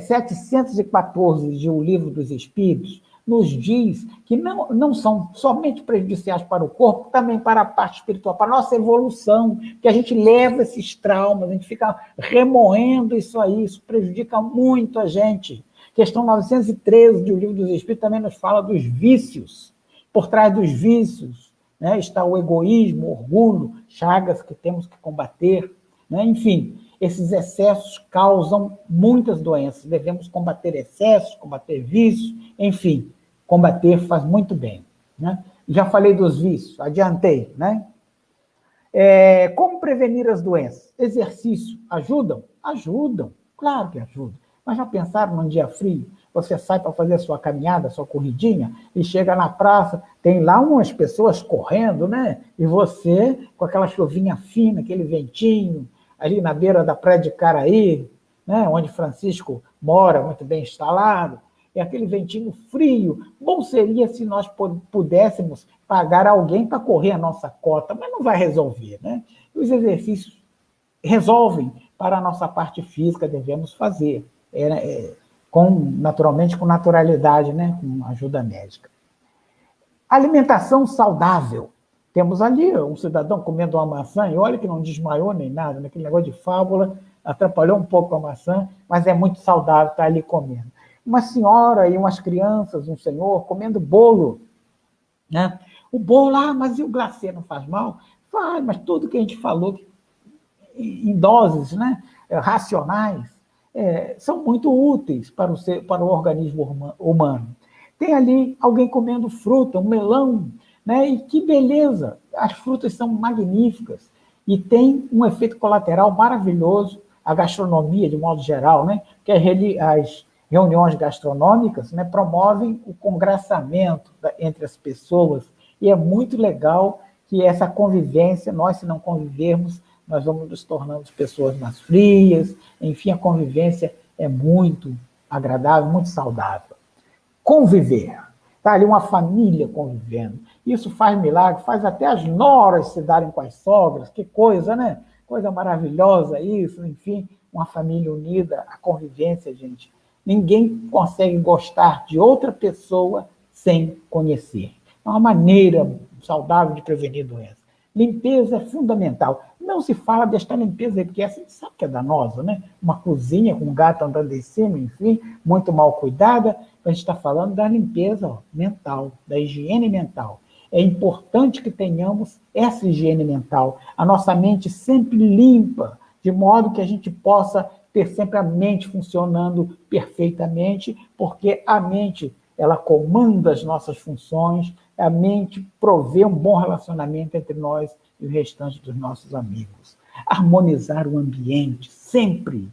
714 de O Livro dos Espíritos nos diz que não são somente prejudiciais para o corpo, também para a parte espiritual, para a nossa evolução, que a gente leva esses traumas, a gente fica remoendo isso aí, isso prejudica muito a gente. Questão 913 de O Livro dos Espíritos também nos fala dos vícios. Por trás dos vícios, né, está o egoísmo, o orgulho, chagas que temos que combater, né? Enfim, esses excessos causam muitas doenças. Devemos combater excessos, combater vícios, enfim, combater faz muito bem. Né? Já falei dos vícios, adiantei. Né? Como prevenir as doenças? Exercício, ajudam? Ajudam, claro que ajudam. Mas já pensaram num dia frio? Você sai para fazer a sua caminhada, a sua corridinha, e chega na praça, tem lá umas pessoas correndo, né? E você, com aquela chuvinha fina, aquele ventinho, ali na beira da praia de Caraí, né? Onde Francisco mora, muito bem instalado, e aquele ventinho frio. Bom seria se nós pudéssemos pagar alguém para correr a nossa cota, mas não vai resolver, né? Os exercícios resolvem para a nossa parte física, devemos fazer. Naturalmente, com naturalidade, né? Com ajuda médica. Alimentação saudável. Temos ali um cidadão comendo uma maçã, e olha que não desmaiou nem nada, naquele negócio de fábula, atrapalhou um pouco a maçã, mas é muito saudável estar ali comendo. Uma senhora e umas crianças, um senhor, comendo bolo. Né? O bolo, mas e o glacê não faz mal? Faz, mas tudo que a gente falou em doses, né? Racionais, são muito úteis para o organismo humano. Tem ali alguém comendo fruta, um melão, né? E que beleza! As frutas são magníficas e tem um efeito colateral maravilhoso, a gastronomia, de modo geral, né? Que as reuniões gastronômicas, né, promovem o congraçamento entre as pessoas, e é muito legal que essa convivência, nós, se não convivermos, nós vamos nos tornando pessoas mais frias, enfim, a convivência é muito agradável, muito saudável. Conviver. Está ali uma família convivendo. Isso faz milagre, faz até as noras se darem com as sogras, que coisa, né? Coisa maravilhosa isso, enfim, uma família unida, a convivência, gente. Ninguém consegue gostar de outra pessoa sem conhecer. É uma maneira saudável de prevenir doenças. Limpeza é fundamental. Não se fala desta limpeza, porque essa a gente sabe que é danosa, né? Uma cozinha com um gato andando em cima, enfim, muito mal cuidada. A gente está falando da limpeza mental, da higiene mental. É importante que tenhamos essa higiene mental. A nossa mente sempre limpa, de modo que a gente possa ter sempre a mente funcionando perfeitamente, porque a mente, ela comanda as nossas funções, a mente provê um bom relacionamento entre nós e o restante dos nossos amigos. Harmonizar o ambiente, sempre.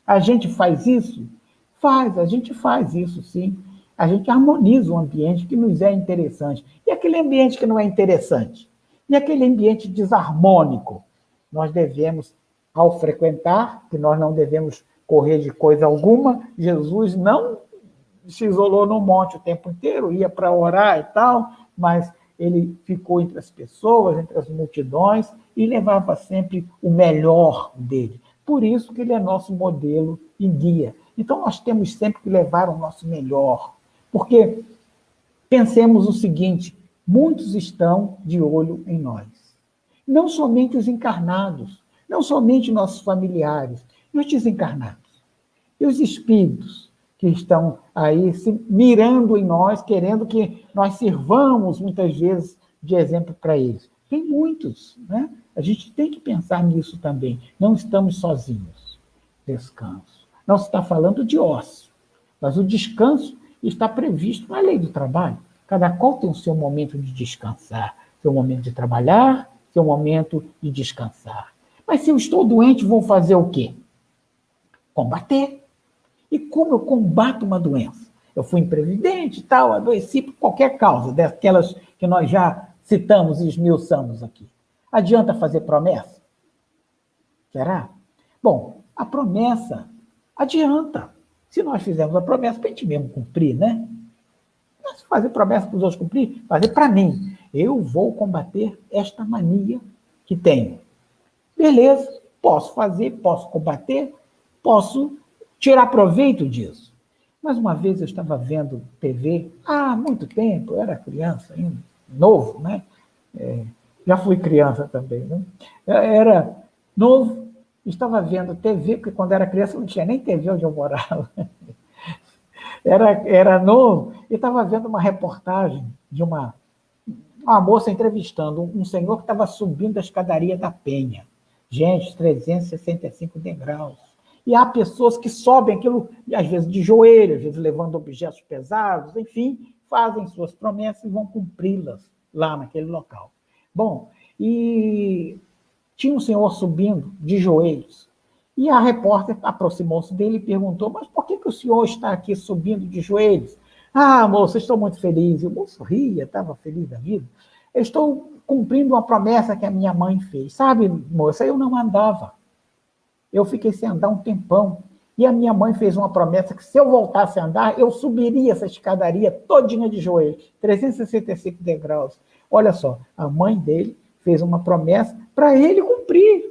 A gente faz isso? A gente faz isso, sim. A gente harmoniza o ambiente que nos é interessante. E aquele ambiente que não é interessante? E aquele ambiente desarmônico? Nós devemos, ao frequentar, que nós não devemos correr de coisa alguma, Jesus não se isolou no monte o tempo inteiro, ia para orar e tal, mas ele ficou entre as pessoas, entre as multidões, e levava sempre o melhor dele. Por isso que ele é nosso modelo e guia. Então, nós temos sempre que levar o nosso melhor. Porque pensemos o seguinte, muitos estão de olho em nós. Não somente os encarnados, não somente nossos familiares, e os desencarnados. E os espíritos que estão aí se mirando em nós, querendo que nós sirvamos muitas vezes de exemplo para eles. Tem muitos, né? A gente tem que pensar nisso também. Não estamos sozinhos. Descanso. Não se está falando de ócio, mas o descanso está previsto na lei do trabalho. Cada qual tem o seu momento de descansar, seu momento de trabalhar, seu momento de descansar. Mas se eu estou doente, vou fazer o quê? Combater. E como eu combato uma doença? Eu fui imprevidente e tal, adoeci por qualquer causa, daquelas que nós já citamos e esmiuçamos aqui. Adianta fazer promessa? Será? Bom, a promessa adianta. Se nós fizermos a promessa para a gente mesmo cumprir, né? Mas fazer promessa para os outros cumprir, fazer para mim. Eu vou combater esta mania que tenho. Beleza, posso fazer, posso combater, posso tirar proveito disso. Mas uma vez eu estava vendo TV, há muito tempo, eu era criança ainda, novo, né? Já fui criança também, né? Eu era novo, estava vendo TV, porque quando era criança não tinha nem TV onde eu morava. Era novo, e estava vendo uma reportagem de uma moça entrevistando um senhor que estava subindo a escadaria da Penha. Gente, 365 degraus. E há pessoas que sobem aquilo, às vezes de joelho, às vezes levando objetos pesados, enfim, fazem suas promessas e vão cumpri-las lá naquele local. Bom, e tinha um senhor subindo de joelhos. E a repórter aproximou-se dele e perguntou, mas por que o senhor está aqui subindo de joelhos? Ah, moça, estou muito feliz. E o moço ria, estava feliz da vida. Eu estou cumprindo uma promessa que a minha mãe fez. Sabe, moça, eu não andava. Eu fiquei sem andar um tempão. E a minha mãe fez uma promessa que se eu voltasse a andar, eu subiria essa escadaria todinha de joelho, 365 degraus. Olha só, a mãe dele fez uma promessa para ele cumprir.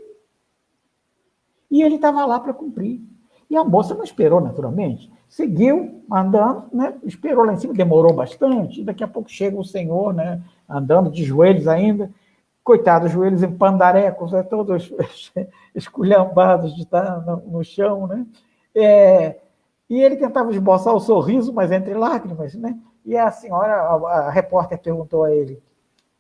E ele estava lá para cumprir. E a moça não esperou, naturalmente. Seguiu andando, né? Esperou lá em cima, demorou bastante. E daqui a pouco chega o senhor, né? Andando de joelhos ainda. Coitado, os joelhos em pandarecos, né? Todos esculhambados de estar no chão, né? E ele tentava esboçar o sorriso, mas entre lágrimas, né? E a senhora, a repórter perguntou a ele,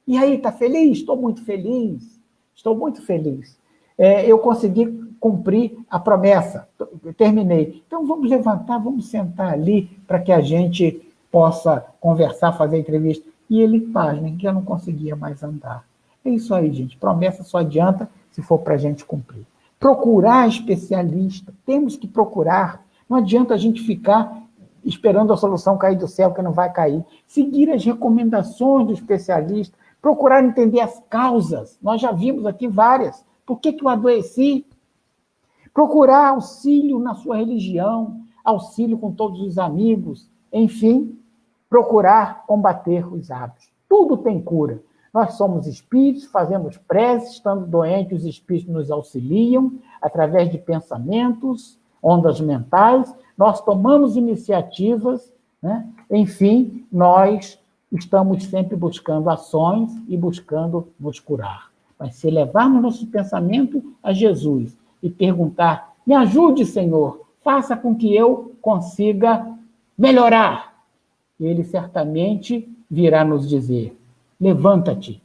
e aí, está feliz? Estou muito feliz. Estou muito feliz. Eu consegui cumprir a promessa. Terminei. Então, vamos levantar, vamos sentar ali para que a gente possa conversar, fazer entrevista. E ele, pasmem, que eu não conseguia mais andar. É isso aí, gente. Promessa só adianta se for para a gente cumprir. Procurar especialista. Temos que procurar. Não adianta a gente ficar esperando a solução cair do céu, que não vai cair. Seguir as recomendações do especialista. Procurar entender as causas. Nós já vimos aqui várias. Por que eu adoeci? Procurar auxílio na sua religião, auxílio com todos os amigos, enfim, procurar combater os hábitos. Tudo tem cura. Nós somos espíritos, fazemos preces, estando doentes, os espíritos nos auxiliam, através de pensamentos, ondas mentais, nós tomamos iniciativas, né? Enfim, nós estamos sempre buscando ações e buscando nos curar. Mas se levarmos nosso pensamento a Jesus e perguntar, me ajude, Senhor, faça com que eu consiga melhorar. Ele certamente virá nos dizer, levanta-te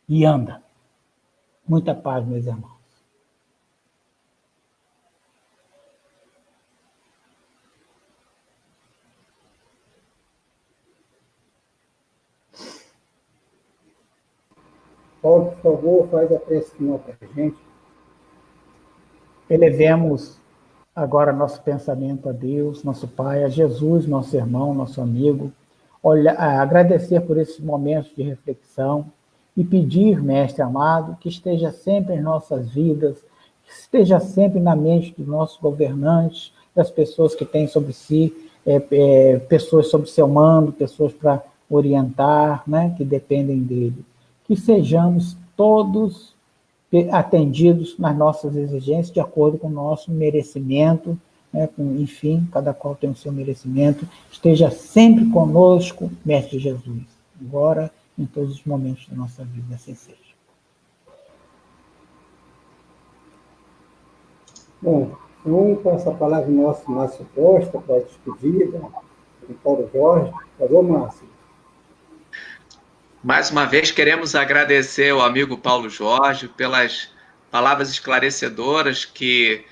e anda. Muita paz, meus irmãos. Paulo, por favor, faz a prece final para a gente. Elevemos agora nosso pensamento a Deus, nosso Pai, a Jesus, nosso irmão, nosso amigo. Agradecer por esses momentos de reflexão e pedir, Mestre amado, que esteja sempre em nossas vidas, que esteja sempre na mente dos nossos governantes, das pessoas que têm sobre si, pessoas sob seu mando, pessoas para orientar, né, que dependem dele. Que sejamos todos atendidos nas nossas exigências de acordo com o nosso merecimento, né, enfim, cada qual tem o seu merecimento. Esteja sempre conosco, Mestre Jesus, agora em todos os momentos da nossa vida, assim seja. Bom, então, com essa palavra, nosso Márcio Costa, para a despedida, do Paulo Jorge. Por favor, Márcio. Mais uma vez, queremos agradecer ao amigo Paulo Jorge pelas palavras esclarecedoras que,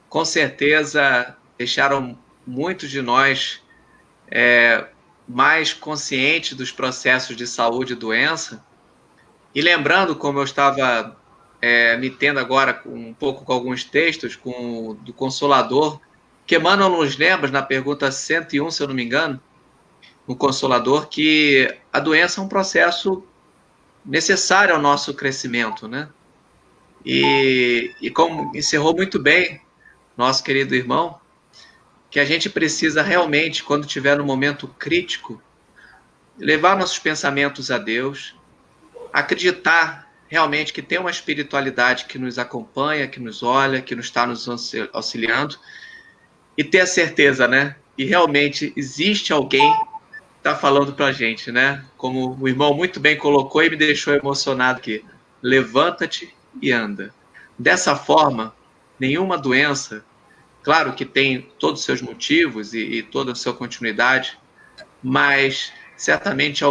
com certeza, deixaram muitos de nós mais conscientes dos processos de saúde e doença. E lembrando, como eu estava me tendo agora um pouco com alguns textos do Consolador, que Emmanuel nos lembra, na pergunta 101, se eu não me engano, no Consolador, que a doença é um processo necessário ao nosso crescimento, né? E como encerrou muito bem nosso querido irmão, que a gente precisa realmente, quando estiver no momento crítico, levar nossos pensamentos a Deus, acreditar realmente que tem uma espiritualidade que nos acompanha, que nos olha, que nos está nos auxiliando, e ter a certeza, né? Que realmente existe alguém está falando para a gente, né? Como o irmão muito bem colocou e me deixou emocionado aqui. Levanta-te e anda. Dessa forma, nenhuma doença, claro que tem todos os seus motivos e toda a sua continuidade, mas certamente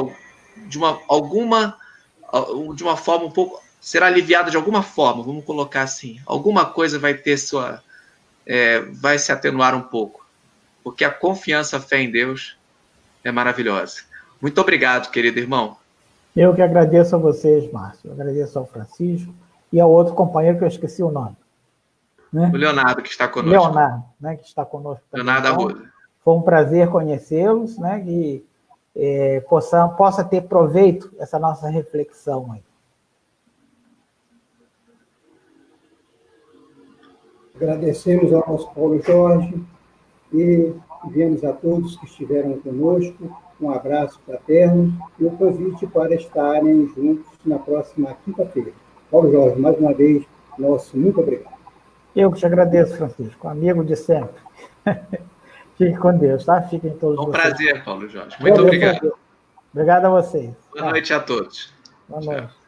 de uma forma um pouco, será aliviada de alguma forma, vamos colocar assim. Alguma coisa vai ter vai se atenuar um pouco, porque a confiança, a fé em Deus é maravilhosa. Muito obrigado, querido irmão. Eu que agradeço a vocês, Márcio. Eu agradeço ao Francisco e ao outro companheiro que eu esqueci o nome. Né? O Leonardo, que está conosco. Leonardo, né, que está conosco também. Leonardo Arruda. Então, foi um prazer conhecê-los, né, que possa ter proveito essa nossa reflexão aí. Agradecemos ao nosso Paulo Jorge e enviamos a todos que estiveram conosco um abraço fraterno e o convite para estarem juntos na próxima quinta-feira. Paulo Jorge, mais uma vez, nosso muito obrigado. Eu que te agradeço, Francisco, amigo de sempre. Fique com Deus, tá? Fiquem todos vocês. Um prazer, Paulo Jorge. Muito obrigado. Obrigado a vocês. Boa noite a todos. Boa noite. Tchau.